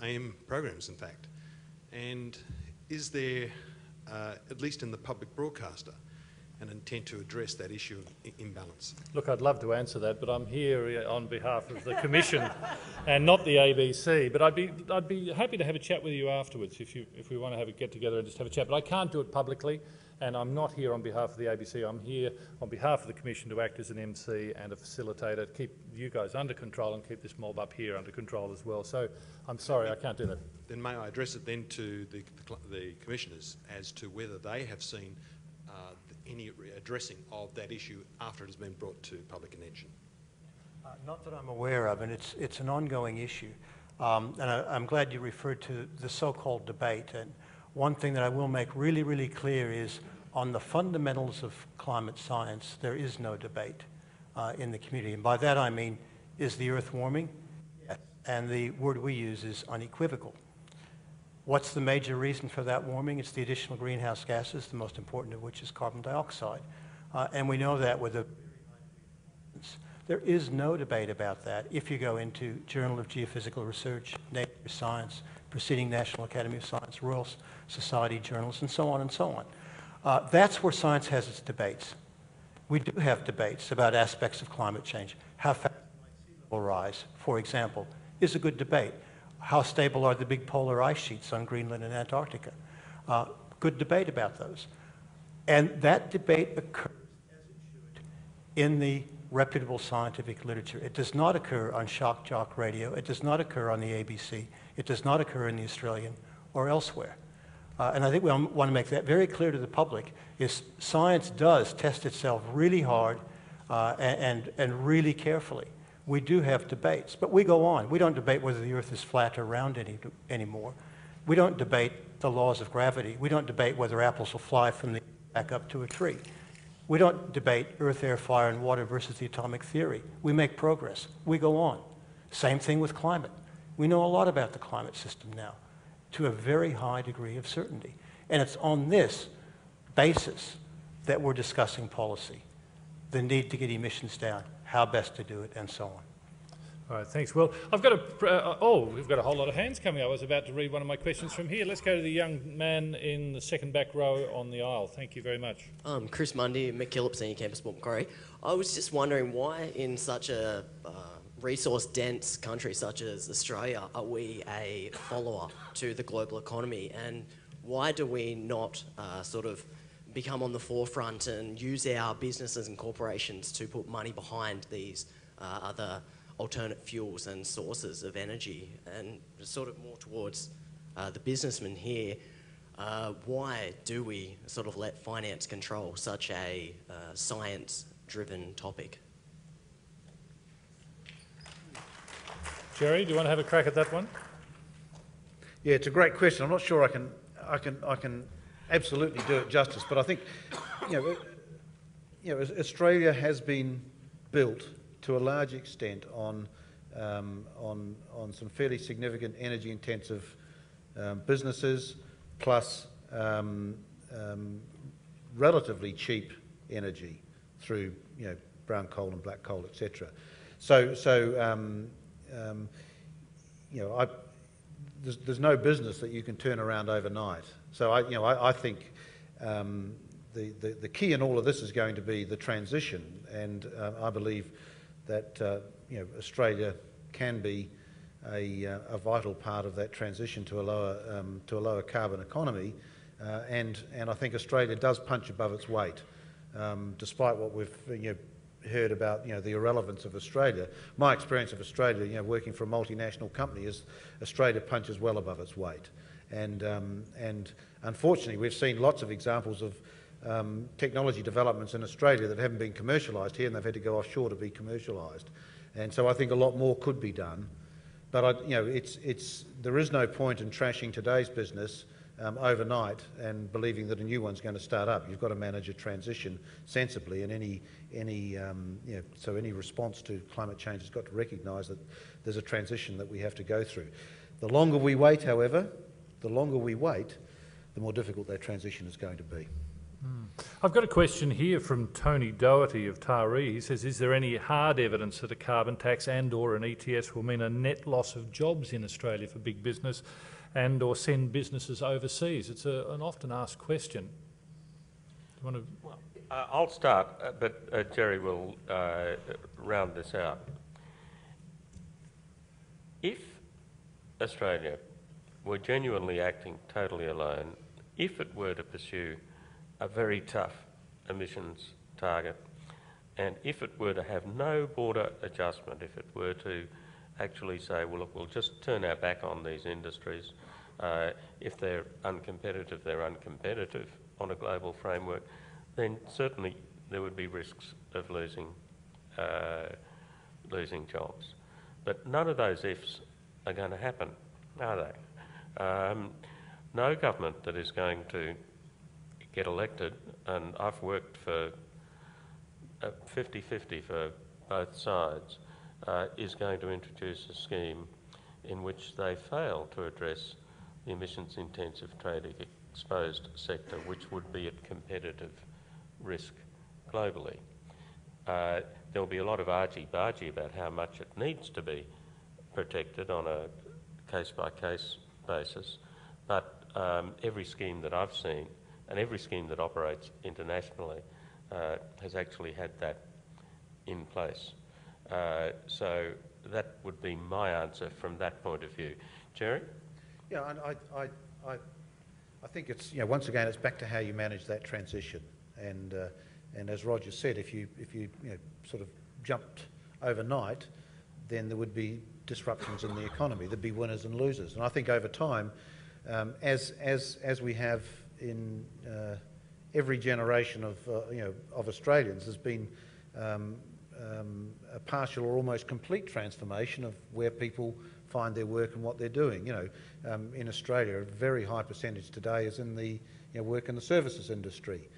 AM programs, in fact. And is there, at least in the public broadcaster, an intent to address that issue of imbalance? Look, I'd love to answer that, but I'm here on behalf of the Commission and not the ABC. But I'd be happy to have a chat with you afterwards if we want to have a get together and just have a chat. But I can't do it publicly, and I'm not here on behalf of the ABC. I'm here on behalf of the Commission to act as an MC and a facilitator, to keep you guys under control and keep this mob up here under control as well. So I'm sorry, I can't do that. Then may I address it then to the Commissioners as to whether they have seen any addressing of that issue after it has been brought to public attention? Not that I'm aware of, and it's an ongoing issue. And I'm glad you referred to the so-called debate. And one thing that I will make really, really clear is on the fundamentals of climate science, there is no debate in the community. And by that I mean, is the Earth warming? Yes. And the word we use is unequivocal. What's the major reason for that warming? It's the additional greenhouse gases, the most important of which is carbon dioxide. And we know that with there is no debate about that if you go into Journal of Geophysical Research, Nature Science, preceding National Academy of Science, Royal Society journals, and so on and so on. That's where science has its debates. We do have debates about aspects of climate change. How fast will rise, for example, is a good debate. How stable are the big polar ice sheets on Greenland and Antarctica? Good debate about those. And that debate occurs as it should in the reputable scientific literature. It does not occur on Shock Jock Radio. It does not occur on the ABC. It does not occur in the Australian or elsewhere. And I think we want to make that very clear to the public, is science does test itself really hard and really carefully. We do have debates, but we go on. We don't debate whether the Earth is flat or round anymore. We don't debate the laws of gravity. We don't debate whether apples will fly from the back up to a tree. We don't debate earth, air, fire, and water versus the atomic theory. We make progress. We go on. Same thing with climate. We know a lot about the climate system now, to a very high degree of certainty. And it's on this basis that we're discussing policy, the need to get emissions down, how best to do it, and so on. All right, thanks. Well, we've got a whole lot of hands coming up. I was about to read one of my questions from here. Let's go to the young man in the second back row on the aisle. Thank you very much. Chris Mundy, MacKillop Senior Campus, Port Macquarie. I was just wondering why in such a resource-dense country such as Australia are we a follower to the global economy, and why do we not sort of become on the forefront and use our businesses and corporations to put money behind these other alternate fuels and sources of energy? And sort of more towards the businessmen here, why do we sort of let finance control such a science-driven topic? Jerry, do you want to have a crack at that one? Yeah, it's a great question. I'm not sure I can absolutely do it justice, but I think, Australia has been built to a large extent on some fairly significant energy-intensive businesses, plus relatively cheap energy through brown coal and black coal, etc. There's no business that you can turn around overnight. So I think the key in all of this is going to be the transition, and I believe that Australia can be a vital part of that transition to a lower carbon economy, and I think Australia does punch above its weight, despite what we've heard about the irrelevance of Australia. My experience of Australia, working for a multinational company, is Australia punches well above its weight, and unfortunately we've seen lots of examples of technology developments in Australia that haven't been commercialised here, and they've had to go offshore to be commercialised. And so I think a lot more could be done, but there is no point in trashing today's business overnight and believing that a new one's going to start up. You've got to manage a transition sensibly, and any response to climate change has got to recognise that there's a transition that we have to go through. The longer we wait, however, the more difficult that transition is going to be. I've got a question here from Tony Doherty of Taree. He says, is there any hard evidence that a carbon tax and/or an ETS will mean a net loss of jobs in Australia for big business and/or send businesses overseas? It's an often asked question. Do you want to? Well, I'll start, but Jerry will round this out. If Australia were genuinely acting totally alone, if it were to pursue a very tough emissions target, and if it were to have no border adjustment, if it were to actually say, well, look, we'll just turn our back on these industries, if they're uncompetitive on a global framework, then certainly there would be risks of losing jobs. But none of those ifs are going to happen, are they? No government that is going to get elected, and I've worked for 50-50 for both sides, is going to introduce a scheme in which they fail to address the emissions-intensive trade-exposed sector, which would be at competitive risk globally. There'll be a lot of argy-bargy about how much it needs to be protected on a case-by-case basis, but every scheme that I've seen and every scheme that operates internationally has actually had that in place. So that would be my answer from that point of view. Jerry? Yeah, I think it's, once again, it's back to how you manage that transition. And as Roger said, if you sort of jumped overnight, then there would be disruptions in the economy. There'd be winners and losers. And I think over time, as we have in every generation of Australians, there's been a partial or almost complete transformation of where people find their work and what they're doing. In Australia, a very high percentage today is in the work in the services industry.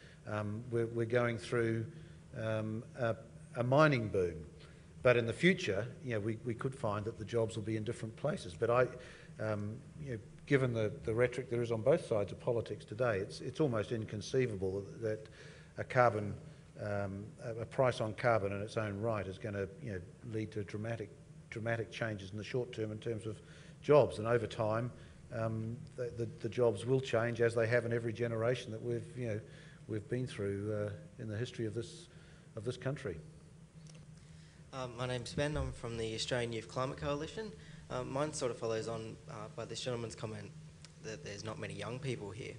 We're going through a mining boom, but in the future, we could find that the jobs will be in different places. But given the rhetoric there is on both sides of politics today, it's almost inconceivable that a price on carbon in its own right is going to lead to dramatic changes in the short term in terms of jobs. And over time, the jobs will change, as they have in every generation that we've been through in the history of this country. My name's Ben. I'm from the Australian Youth Climate Coalition. Mine sort of follows on by this gentleman's comment that there's not many young people here.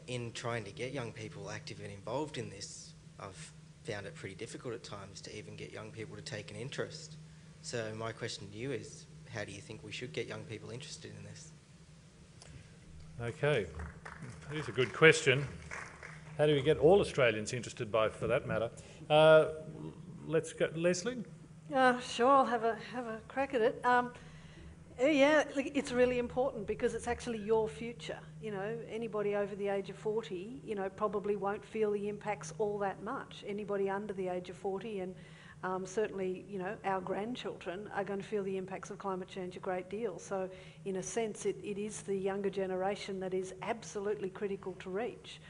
In trying to get young people active and involved in this, I've found it pretty difficult at times to even get young people to take an interest. So my question to you is, how do you think we should get young people interested in this? Okay, that is a good question. How do we get all Australians interested, for that matter? Let's go, Leslie. Sure, I'll have a crack at it. Yeah, it's really important because it's actually your future. you know, anybody over the age of 40, you know, probably won't feel the impacts all that much. Anybody under the age of 40 and certainly, you know, our grandchildren are going to feel the impacts of climate change a great deal. So in a sense, it is the younger generation that is absolutely critical to reach.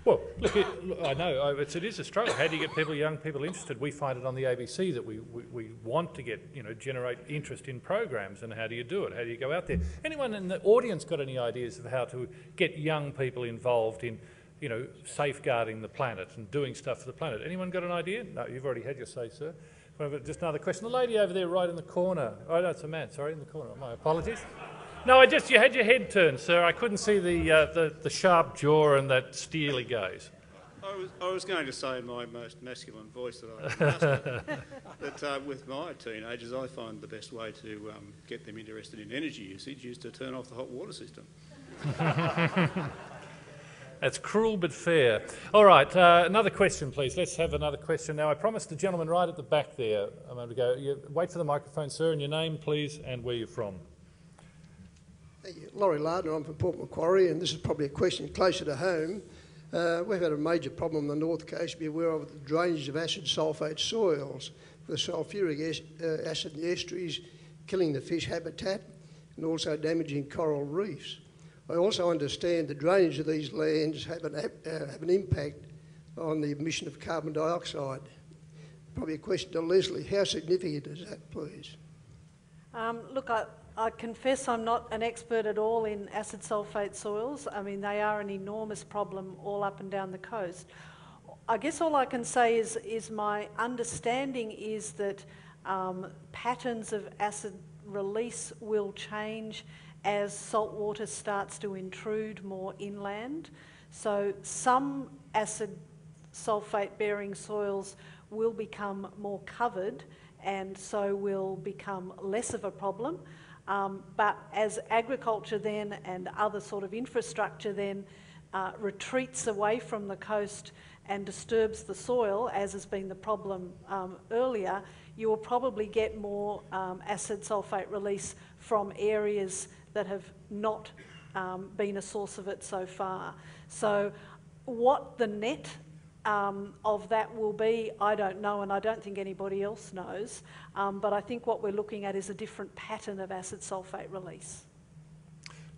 Well, look, I know it is a struggle. How do you get young people interested? We find it on the ABC that we want to get, you know, generate interest in programs, and how do you do it? How do you go out there? Anyone in the audience got any ideas of how to get young people involved in, you know, safeguarding the planet and doing stuff for the planet? Anyone got an idea? No, you've already had your say, sir. Just another question. The lady over there right in the corner. Oh, no, it's a man, sorry, in the corner. My apologies. No, you had your head turned, sir. I couldn't see the sharp jaw and that steely gaze. I was going to say in my most masculine voice that I can that with my teenagers, I find the best way to get them interested in energy usage is to turn off the hot water system. That's cruel but fair. All right, another question, please. Let's have another question now. I promised the gentleman right at the back there a moment ago. Wait for the microphone, sir, and your name, please, and where you're from. Thank you. Laurie Lardner, I'm from Port Macquarie, and this is probably a question closer to home. We've had a major problem on the North Coast, be aware of the drainage of acid sulphate soils, with sulphuric acid in the estuaries killing the fish habitat and also damaging coral reefs. I also understand the drainage of these lands have an impact on the emission of carbon dioxide. Probably a question to Leslie. How significant is that, please? Look, I confess I'm not an expert at all in acid sulphate soils. I mean, they are an enormous problem all up and down the coast. I guess all I can say is my understanding is that patterns of acid release will change as salt water starts to intrude more inland. So some acid sulphate bearing soils will become more covered and so will become less of a problem. But as agriculture then and other sort of infrastructure then retreats away from the coast and disturbs the soil, as has been the problem earlier, you will probably get more acid sulphate release from areas that have not been a source of it so far. So what the net of that will be, I don't know, and I don't think anybody else knows, but I think what we're looking at is a different pattern of acid sulphate release.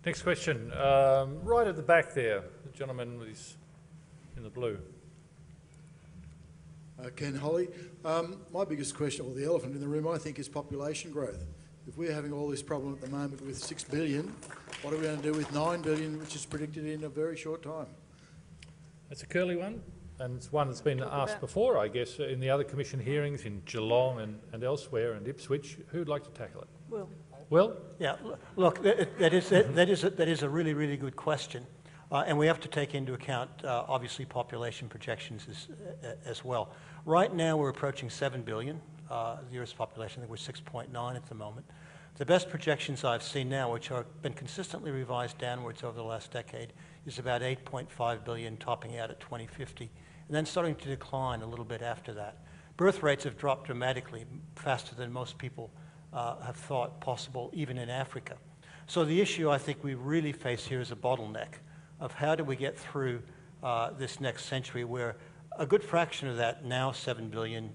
Next question, right at the back there, the gentleman is in the blue. Ken Holly. My biggest question, or the elephant in the room, I think, is population growth. If we're having all this problem at the moment with 6 billion, what are we going to do with 9 billion, which is predicted in a very short time? That's a curly one, and it's one that's been asked before, I guess, in the other Commission hearings in Geelong and elsewhere, and Ipswich. Who'd like to tackle it? Will. Will? Yeah, look, that is a really, really good question. And we have to take into account, obviously, population projections as well. Right now, we're approaching 7 billion. The Earth's population, I think we're 6.9 at the moment. The best projections I've seen now, which have been consistently revised downwards over the last decade, is about 8.5 billion, topping out at 2050, and then starting to decline a little bit after that. Birth rates have dropped dramatically, faster than most people have thought possible, even in Africa. So the issue I think we really face here is a bottleneck of how do we get through this next century, where a good fraction of that, now 7 billion,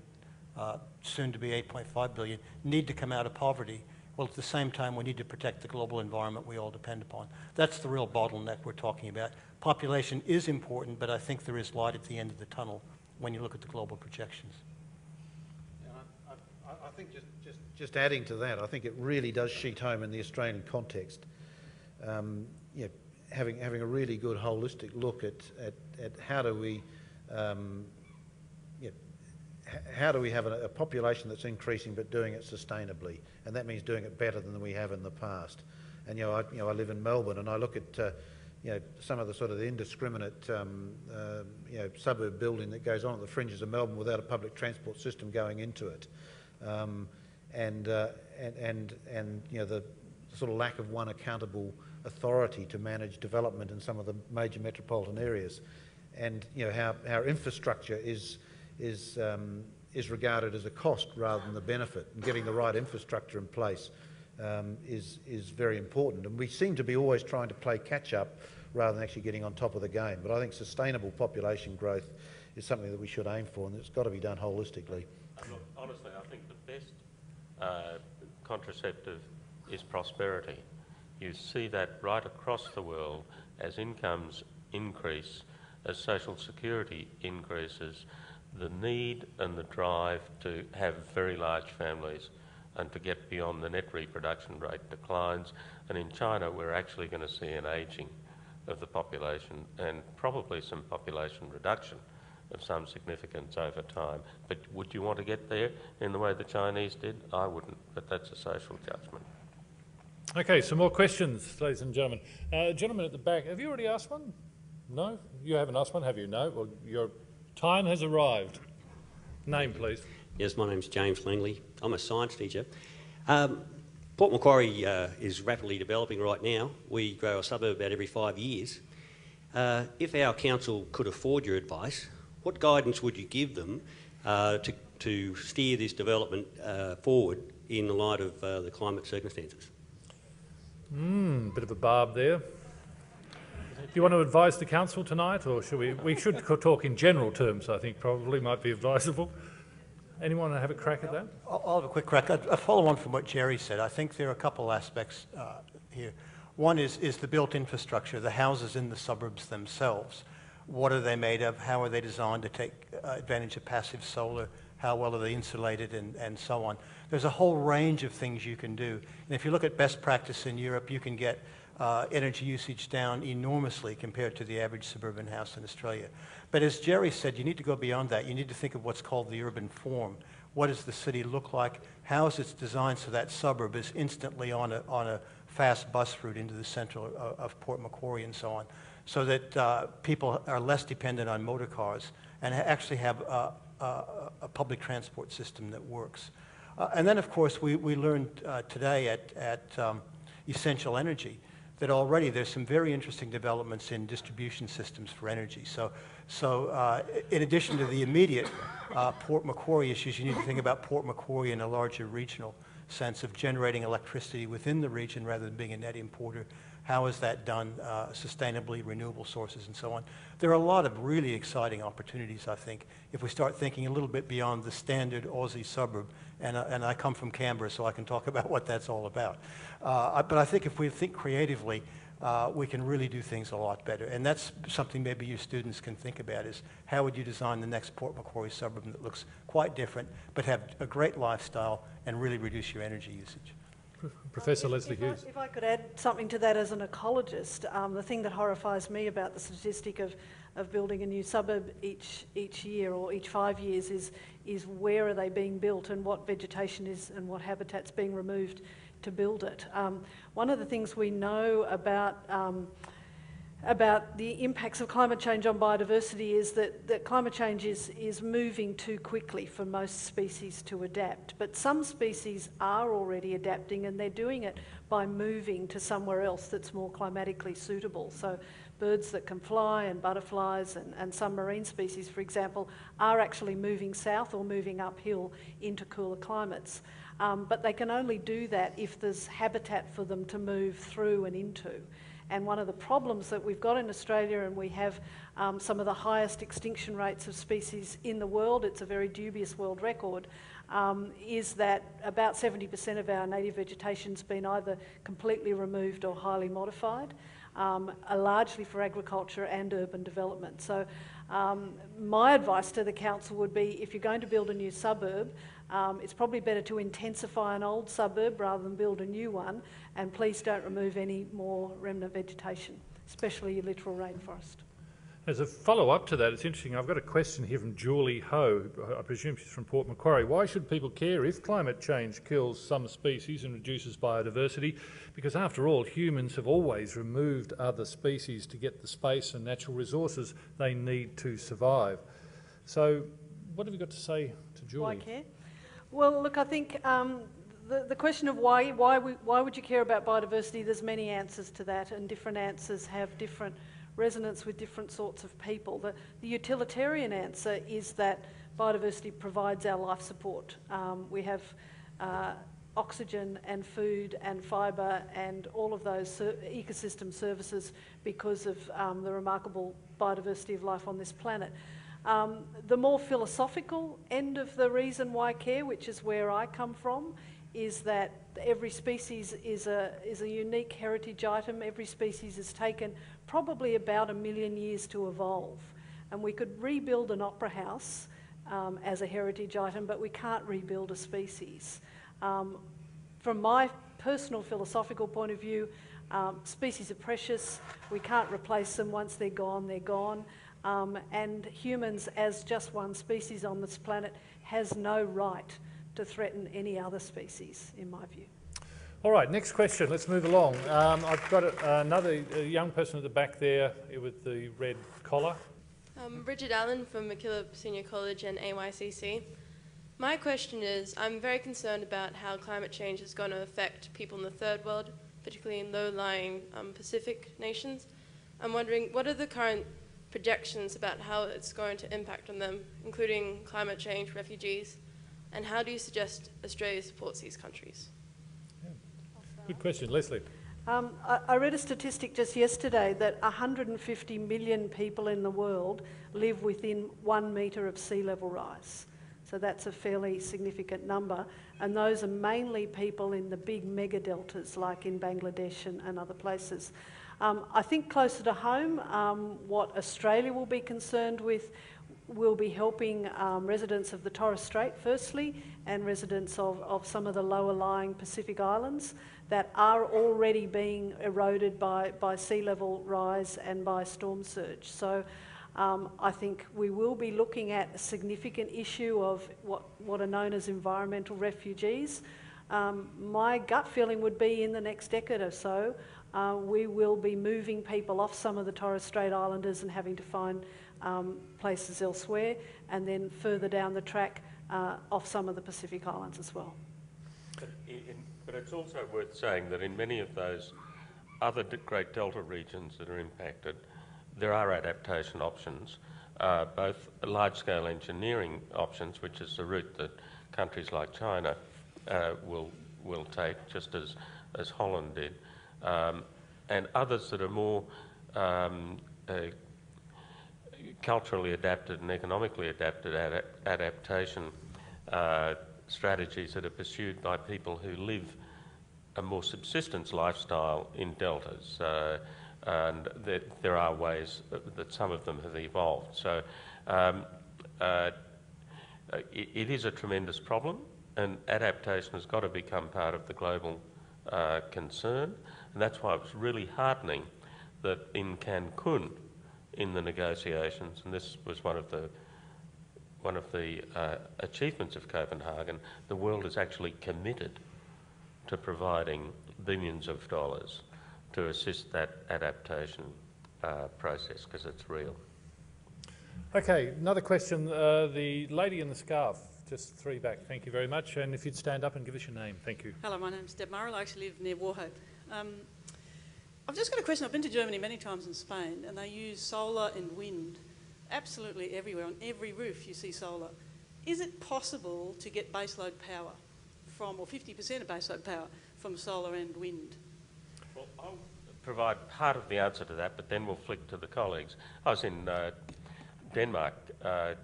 soon to be 8.5 billion, need to come out of poverty. Well, at the same time, we need to protect the global environment we all depend upon. That's the real bottleneck we're talking about. Population is important, but I think there is light at the end of the tunnel when you look at the global projections. I think just adding to that, I think it really does sheet home in the Australian context. Having a really good holistic look at how do we have a population that's increasing but doing it sustainably, and that means doing it better than we have in the past. And I live in Melbourne, and I look at some of the sort of indiscriminate suburb building that goes on at the fringes of Melbourne without a public transport system going into it, and the sort of lack of one accountable authority to manage development in some of the major metropolitan areas, and how our infrastructure is regarded as a cost rather than the benefit, and getting the right infrastructure in place is very important. And we seem to be always trying to play catch-up rather than actually getting on top of the game. But I think sustainable population growth is something that we should aim for, and it's got to be done holistically. Look, honestly, I think the best contraceptive is prosperity. You see that right across the world as incomes increase, as social security increases, the need and the drive to have very large families and to get beyond the net reproduction rate declines. And in China, we're actually going to see an ageing of the population and probably some population reduction of some significance over time. But would you want to get there in the way the Chinese did? I wouldn't, but that's a social judgment. Okay, some more questions, ladies and gentlemen. Gentleman at the back, have you already asked one? No? You haven't asked one, have you? No? Well, your time has arrived. Name, please. Yes, my name's James Langley. I'm a science teacher. Port Macquarie is rapidly developing right now. We grow a suburb about every 5 years. If our council could afford your advice, what guidance would you give them to steer this development forward in the light of the climate circumstances? Bit of a barb there. Do you want to advise the council tonight, or should we? We should talk in general terms, I think probably might be advisable. Anyone have a crack at that? I'll have a quick crack. I'll follow on from what Jerry said. I think there are a couple aspects here. One is the built infrastructure, the houses in the suburbs themselves. What are they made of? How are they designed to take advantage of passive solar? How well are they insulated, and so on? There's a whole range of things you can do. And if you look at best practice in Europe, you can get energy usage down enormously compared to the average suburban house in Australia. But as Jerry said, you need to go beyond that. You need to think of what's called the urban form. What does the city look like? How is it designed so that suburb is instantly on a fast bus route into the centre of Port Macquarie and so on, so that people are less dependent on motor cars and actually have a public transport system that works. And then, of course, we learned today at Essential Energy that already there's some very interesting developments in distribution systems for energy. So in addition to the immediate Port Macquarie issues, you need to think about Port Macquarie in a larger regional sense of generating electricity within the region rather than being a net importer. How is that done sustainably, renewable sources and so on? There are a lot of really exciting opportunities, I think, if we start thinking a little bit beyond the standard Aussie suburb. And I come from Canberra, so I can talk about what that's all about. But I think if we think creatively, we can really do things a lot better. And that's something maybe your students can think about, is how would you design the next Port Macquarie suburb that looks quite different, but have a great lifestyle and really reduce your energy usage. Professor Leslie Hughes. If I could add something to that as an ecologist, the thing that horrifies me about the statistic of building a new suburb each year or each 5 years is where are they being built and what vegetation is and what habitat's being removed to build it. One of the things we know about the impacts of climate change on biodiversity is that climate change is moving too quickly for most species to adapt. But some species are already adapting, and they're doing it by moving to somewhere else that's more climatically suitable. So birds that can fly and butterflies and some marine species, for example, are actually moving south or moving uphill into cooler climates. But they can only do that if there's habitat for them to move through and into. And one of the problems that we've got in Australia, and we have some of the highest extinction rates of species in the world, it's a very dubious world record, is that about 70% of our native vegetation's been either completely removed or highly modified, largely for agriculture and urban development. So my advice to the council would be, if you're going to build a new suburb, it's probably better to intensify an old suburb rather than build a new one, and please don't remove any more remnant vegetation, especially your littoral rainforest. As a follow-up to that, it's interesting, I've got a question here from Julie Ho, I presume she's from Port Macquarie. Why should people care if climate change kills some species and reduces biodiversity? Because after all, humans have always removed other species to get the space and natural resources they need to survive. So what have you got to say to Julie? Why care? Well, look, I think the question of why would you care about biodiversity, there's many answers to that, and different answers have different resonance with different sorts of people. The utilitarian answer is that biodiversity provides our life support. We have oxygen and food and fibre and all of those ecosystem services because of the remarkable biodiversity of life on this planet. The more philosophical end of the reason why care, which is where I come from, is that every species is a unique heritage item. Every species has taken probably about 1 million years to evolve. And we could rebuild an opera house as a heritage item, but we can't rebuild a species. From my personal philosophical point of view, species are precious. We can't replace them. Once they're gone, they're gone. And humans, as just one species on this planet, has no right to threaten any other species, in my view. All right, next question. Let's move along. I've got another young person at the back there with the red collar. Bridget Allen from MacKillop Senior College and AYCC. My question is, I'm very concerned about how climate change is going to affect people in the third world, particularly in low-lying Pacific nations. I'm wondering, what are the current projections about how it's going to impact on them, including climate change, refugees, and how do you suggest Australia supports these countries? Yeah. Good question. Leslie. I read a statistic just yesterday that 150 million people in the world live within 1 metre of sea level rise. So that's a fairly significant number. And those are mainly people in the big mega deltas like in Bangladesh and other places. I think closer to home, what Australia will be concerned with will be helping residents of the Torres Strait, firstly, and residents of some of the lower lying Pacific islands that are already being eroded by sea level rise and by storm surge. So I think we will be looking at a significant issue of what are known as environmental refugees. My gut feeling would be in the next decade or so, we will be moving people off some of the Torres Strait Islanders and having to find places elsewhere, and then further down the track off some of the Pacific Islands as well. But it's also worth saying that in many of those other great delta regions that are impacted, there are adaptation options, both large-scale engineering options, which is the route that countries like China will take, just as Holland did, and others that are more culturally adapted and economically adapted adaptation strategies that are pursued by people who live a more subsistence lifestyle in deltas. And there are ways that some of them have evolved. So it is a tremendous problem, and adaptation has got to become part of the global concern. And that's why it was really heartening that in Cancun, in the negotiations, and this was one of the achievements of Copenhagen, the world is actually committed to providing billions of dollars to assist that adaptation process, because it's real. Okay, another question. The lady in the scarf, just 3 back. Thank you very much. And if you'd stand up and give us your name. Thank you. Hello, my name's Deb Murrell. I actually live near Warhope. I've just got a question. I've been to Germany many times in Spain, and they use solar and wind absolutely everywhere. On every roof you see solar. Is it possible to get baseload power from, or 50% of baseload power from solar and wind? Well, I'll provide part of the answer to that, but then we'll flick to the colleagues. I was in Denmark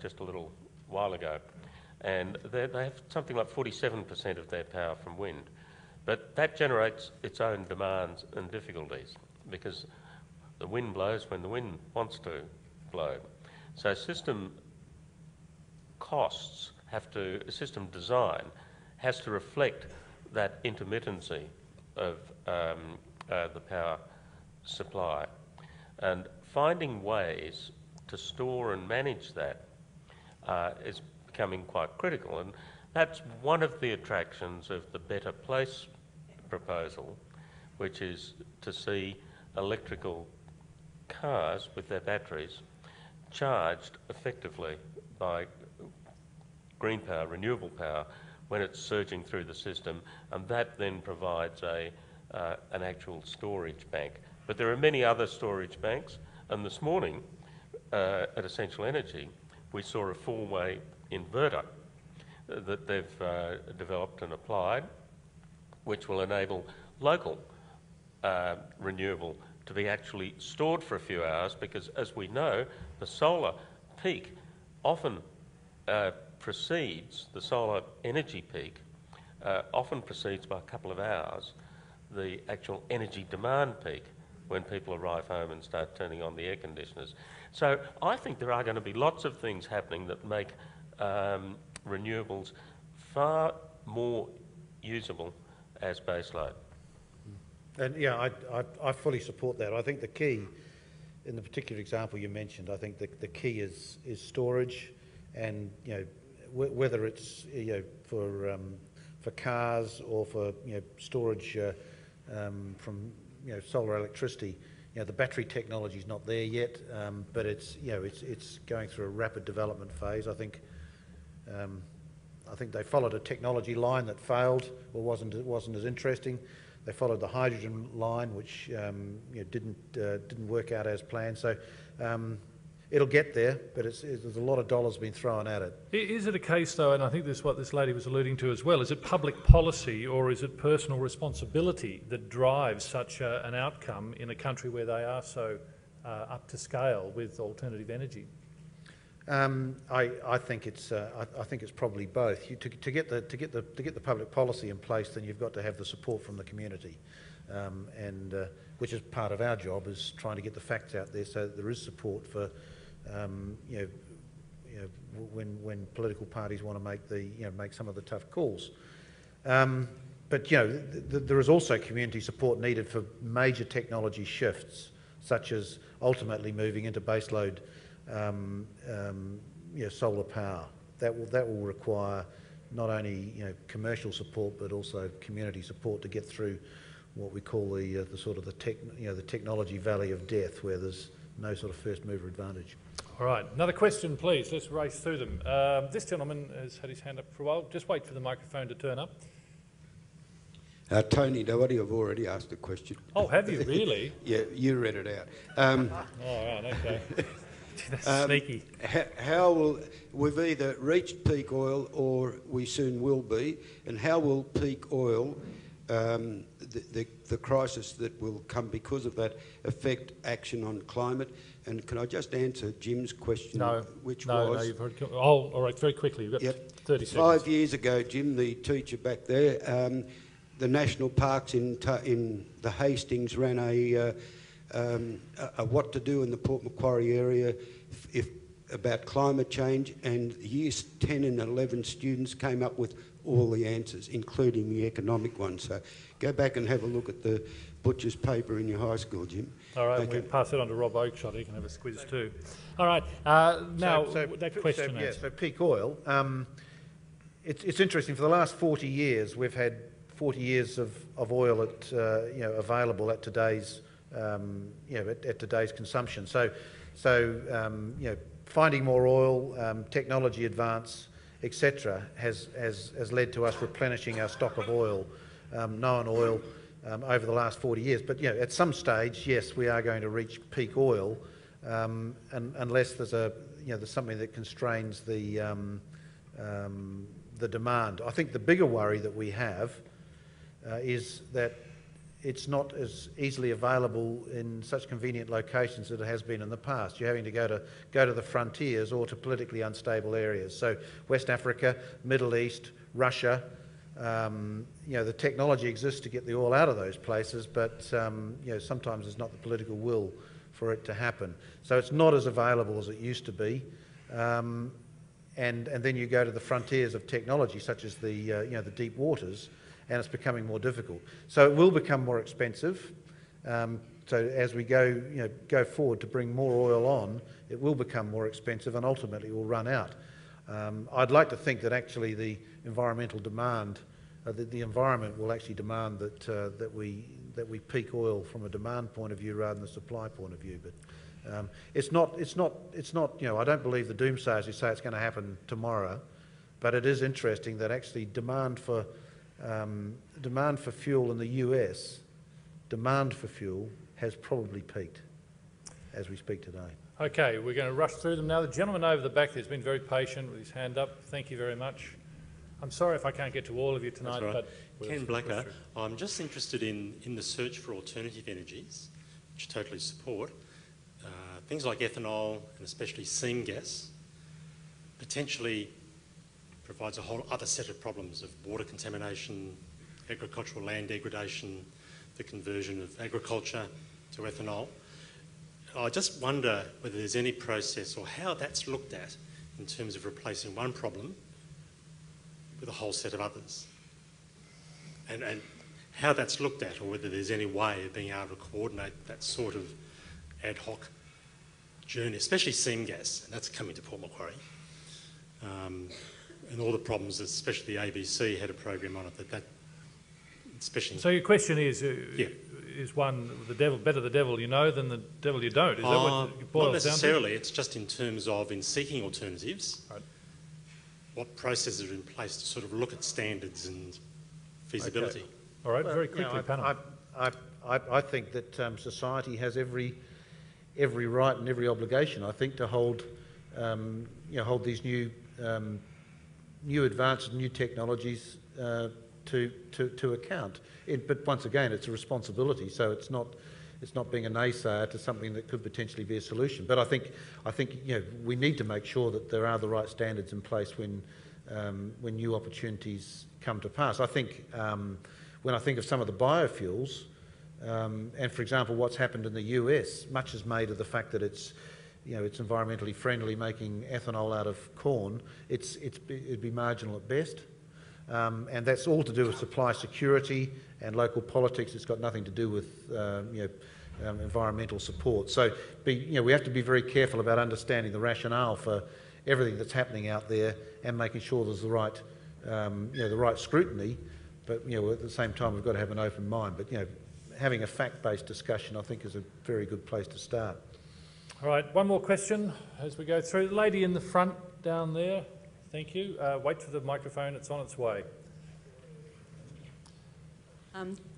just a little while ago, and they have something like 47% of their power from wind. But that generates its own demands and difficulties, because the wind blows when the wind wants to blow. So system costs system design has to reflect that intermittency of the power supply. And finding ways to store and manage that is becoming quite critical. And that's one of the attractions of the Better Place proposal, which is to see electrical cars with their batteries charged effectively by green power, renewable power, when it's surging through the system, and that then provides an actual storage bank. But there are many other storage banks, and this morning at Essential Energy we saw a 4-way inverter that they've developed and applied, which will enable local renewable to be actually stored for a few hours, because as we know, the solar peak often precedes, the solar energy peak often precedes by a couple of hours the actual energy demand peak when people arrive home and start turning on the air conditioners. So I think there are going to be lots of things happening that make renewables far more usable as baseload. And yeah, I fully support that. I think the key, in the particular example you mentioned, I think the key is storage, and whether it's for cars or for storage from solar electricity. The battery technology is not there yet, but it's going through a rapid development phase. I think they followed a technology line that failed or wasn't as interesting. They followed the hydrogen line, which didn't work out as planned. So it'll get there, but there's a lot of dollars being thrown at it. Is it a case, though, and I think this is what this lady was alluding to as well, is it public policy or is it personal responsibility that drives such an outcome in a country where they are so up to scale with alternative energy? I think it's probably both. To get the public policy in place, then you've got to have the support from the community, and which is part of our job, is trying to get the facts out there so that there is support for when political parties want to make some of the tough calls. But there is also community support needed for major technology shifts, such as ultimately moving into baseload solar power. That will require not only commercial support but also community support to get through what we call the sort of the technology valley of death, where there's no sort of first mover advantage. All right, another question, please. Let's race through them. This gentleman has had his hand up for a while. Just wait for the microphone to turn up. Tony Doherty, I've already asked a question. Oh, have you really? Yeah, you read it out. All right, okay. That's sneaky. How will we've either reached peak oil or we soon will be, and how will peak oil, the crisis that will come because of that, affect action on climate? And can I just answer Jim's question? Which was... No, you've heard... Oh, all right, very quickly. You've got 30 seconds. 5 years ago, Jim, the teacher back there, the national parks in the Hastings ran a what to do in the Port Macquarie area about climate change, and years 10 and 11 students came up with all the answers, including the economic ones. So go back and have a look at the butcher's paper in your high school, Jim. All right, we'll pass it on to Rob Oakeshott. He can have a quiz too. All right, now that question. So peak oil. It's interesting. For the last 40 years, we've had 40 years of oil at available at today's at today's consumption. So finding more oil, technology advance, etc., has led to us replenishing our stock of oil, known oil, over the last 40 years. But at some stage, yes, we are going to reach peak oil, unless there's something that constrains the demand. I think the bigger worry that we have is that it's not as easily available in such convenient locations as it has been in the past. You're having to go to the frontiers or to politically unstable areas. So West Africa, Middle East, Russia, the technology exists to get the oil out of those places, but sometimes there's not the political will for it to happen. So it's not as available as it used to be. And then you go to the frontiers of technology, such as the deep waters, and it's becoming more difficult. So it will become more expensive. So as we go forward to bring more oil on, it will become more expensive and ultimately will run out. I'd like to think that actually the environmental demand, the environment will actually demand that we peak oil from a demand point of view rather than a supply point of view. But it's not. I don't believe the doomsayers who say it's going to happen tomorrow. But it is interesting that actually demand for fuel in the US, demand for fuel has probably peaked as we speak today. Okay, we're going to rush through them now. The gentleman over the back there's been very patient with his hand up. Thank you very much. I'm sorry if I can't get to all of you tonight, That's right. but... Ken Blacker, I'm just interested in the search for alternative energies, which I totally support. Things like ethanol and especially seam gas potentially provides a whole other set of problems of water contamination, agricultural land degradation, the conversion of agriculture to ethanol. I just wonder whether there's any process or how that's looked at in terms of replacing one problem with a whole set of others. And how that's looked at, or whether there's any way of being able to coordinate that sort of ad hoc journey, especially seam gas, and that's coming to Port Macquarie. And all the problems, especially the ABC had a program on it, that especially... So your question is, is one, better the devil you know than the devil you don't? Is that what it boils not necessarily, down to? it's just in terms of, in seeking alternatives, what processes are in place to sort of look at standards and feasibility. Okay. All right, very quickly, panel. I think that society has every right and every obligation, I think, to hold these new advances, new technologies to account. But once again, it's a responsibility, so it's not being a naysayer to something that could potentially be a solution. But I think we need to make sure that there are the right standards in place when new opportunities come to pass. I think when I think of some of the biofuels, and for example, what's happened in the US, much is made of the fact that it's environmentally friendly, making ethanol out of corn. It'd be marginal at best, and that's all to do with supply security and local politics. It's got nothing to do with environmental support. So we have to be very careful about understanding the rationale for everything that's happening out there and making sure there's the right scrutiny. But at the same time, we've got to have an open mind. But having a fact-based discussion, I think, is a very good place to start. All right, one more question as we go through. The lady in the front down there, thank you. Wait for the microphone, it's on its way.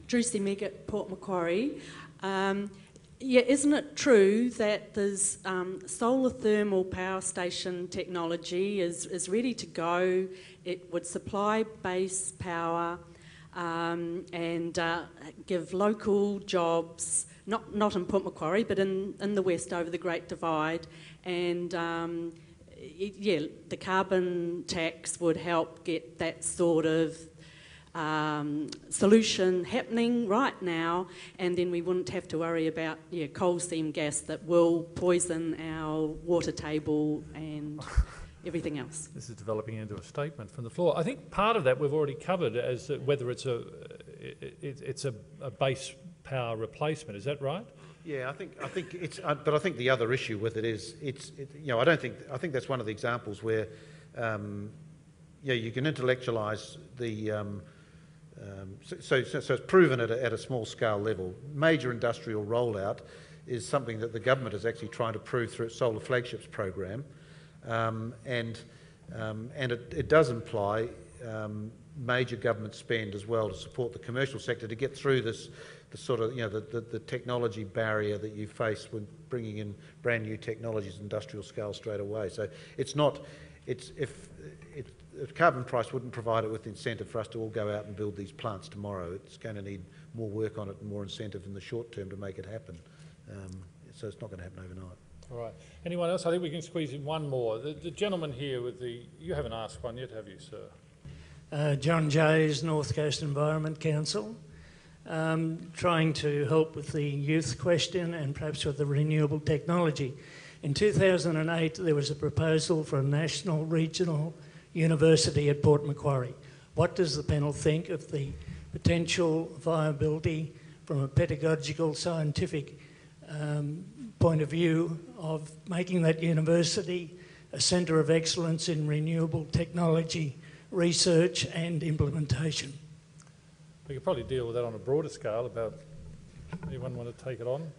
Drucy Meg at Port Macquarie. Isn't it true that there's solar thermal power station technology is ready to go? It would supply base power and give local jobs, not in Port Macquarie, but in the west over the Great Divide. And the carbon tax would help get that sort of solution happening right now, and then we wouldn't have to worry about coal seam gas that will poison our water table and everything else. This is developing into a statement from the floor. I think part of that we've already covered as whether it's a base power replacement. Is that right? Yeah, I think it's. But I think the other issue with it is I think that's one of the examples where you can intellectualise the. So it's proven at a small scale level. Major industrial rollout is something that the government is actually trying to prove through its Solar Flagships program, and it does imply major government spend as well to support the commercial sector to get through this the sort of the technology barrier that you face when bringing in brand new technologies, industrial scale straight away. So if carbon price wouldn't provide it with incentive for us to all go out and build these plants tomorrow, it's going to need more work on it and more incentive in the short term to make it happen. So it's not going to happen overnight. All right. Anyone else? I think we can squeeze in one more. The gentleman here with you haven't asked one yet, have you, sir? John Jays, North Coast Environment Council. Trying to help with the youth question and perhaps with the renewable technology. In 2008, there was a proposal for a national regional university at Port Macquarie. What does the panel think of the potential viability from a pedagogical, scientific point of view of making that university a centre of excellence in renewable technology research and implementation? We could probably deal with that on a broader scale. Anyone want to take it on?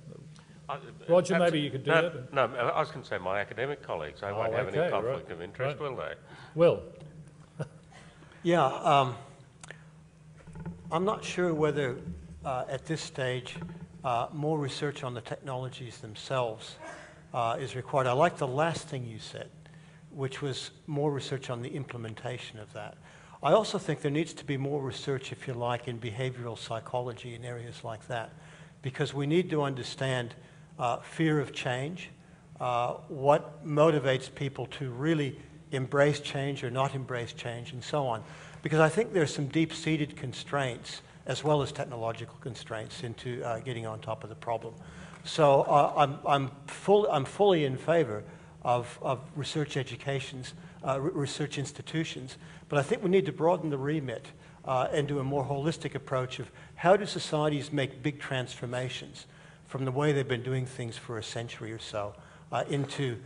Roger, maybe you could do that. No, I was going to say my academic colleagues. They won't have any conflict of interest, will they? Will. Yeah, I'm not sure whether at this stage more research on the technologies themselves is required. I like the last thing you said, which was more research on the implementation of that. I also think there needs to be more research, if you like, in behavioral psychology in areas like that, because we need to understand fear of change, what motivates people to really embrace change or not embrace change, and so on. Because I think there's some deep-seated constraints as well as technological constraints into getting on top of the problem. So I'm fully in favour of research educations, research institutions, but I think we need to broaden the remit and do a more holistic approach of how do societies make big transformations from the way they've been doing things for a century or so into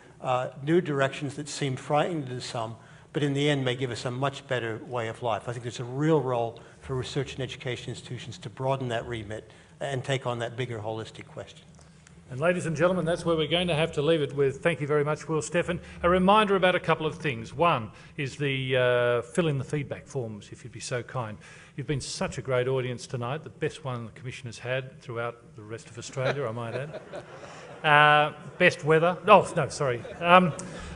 new directions that seem frightening to some, but in the end may give us a much better way of life. I think there's a real role for research and education institutions to broaden that remit and take on that bigger holistic question. And ladies and gentlemen, that's where we're going to have to leave it with. Thank you very much, Will Stephan. A reminder about a couple of things. One is the fill in the feedback forms, if you'd be so kind. You've been such a great audience tonight, the best one the Commission has had throughout the rest of Australia, I might add. Best weather. Oh, no, sorry.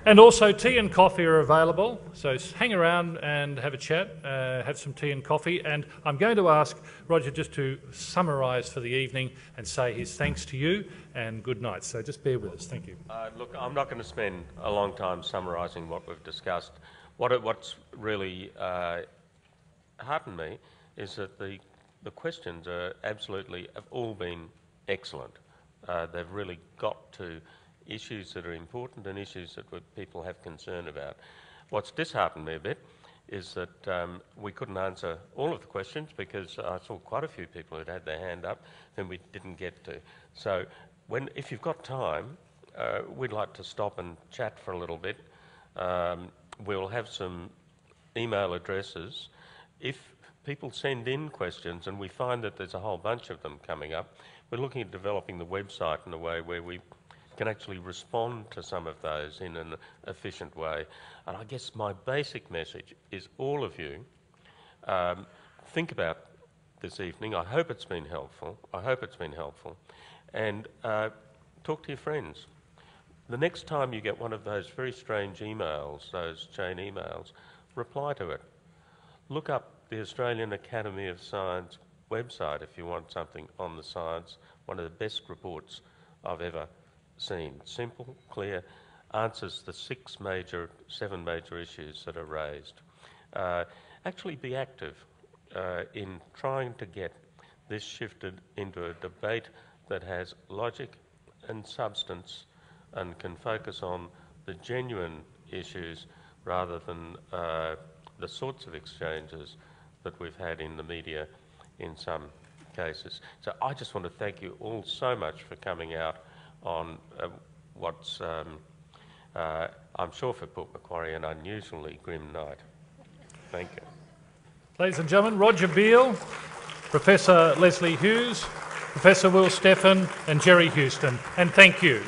And also tea and coffee are available, so hang around and have a chat, have some tea and coffee. And I'm going to ask Roger just to summarise for the evening and say his thanks to you and good night. So just bear with us. Thank you. Look, I'm not going to spend a long time summarising what we've discussed. What's really heartened me is that the questions are absolutely have all been excellent. They've really got to issues that are important and issues that people have concern about. What's disheartened me a bit is that we couldn't answer all of the questions because I saw quite a few people who'd had their hand up whom we didn't get to. So if you've got time, we'd like to stop and chat for a little bit. We'll have some email addresses. If people send in questions and we find that there's a whole bunch of them coming up, we're looking at developing the website in a way where we can actually respond to some of those in an efficient way. And I guess my basic message is all of you think about this evening. I hope it's been helpful. And talk to your friends. The next time you get one of those very strange emails, those chain emails, reply to it. Look up the Australian Academy of Science website if you want something on the science. One of the best reports I've ever seen. Simple, clear, answers the 7 major issues that are raised. Actually be active in trying to get this shifted into a debate that has logic and substance and can focus on the genuine issues rather than the sorts of exchanges that we've had in the media in some cases. So I just want to thank you all so much for coming out on what's, I'm sure for Port Macquarie, an unusually grim night. Thank you. Ladies and gentlemen, Roger Beale, Professor Leslie Hughes, Professor Will Stephan and Jerry Houston, and thank you.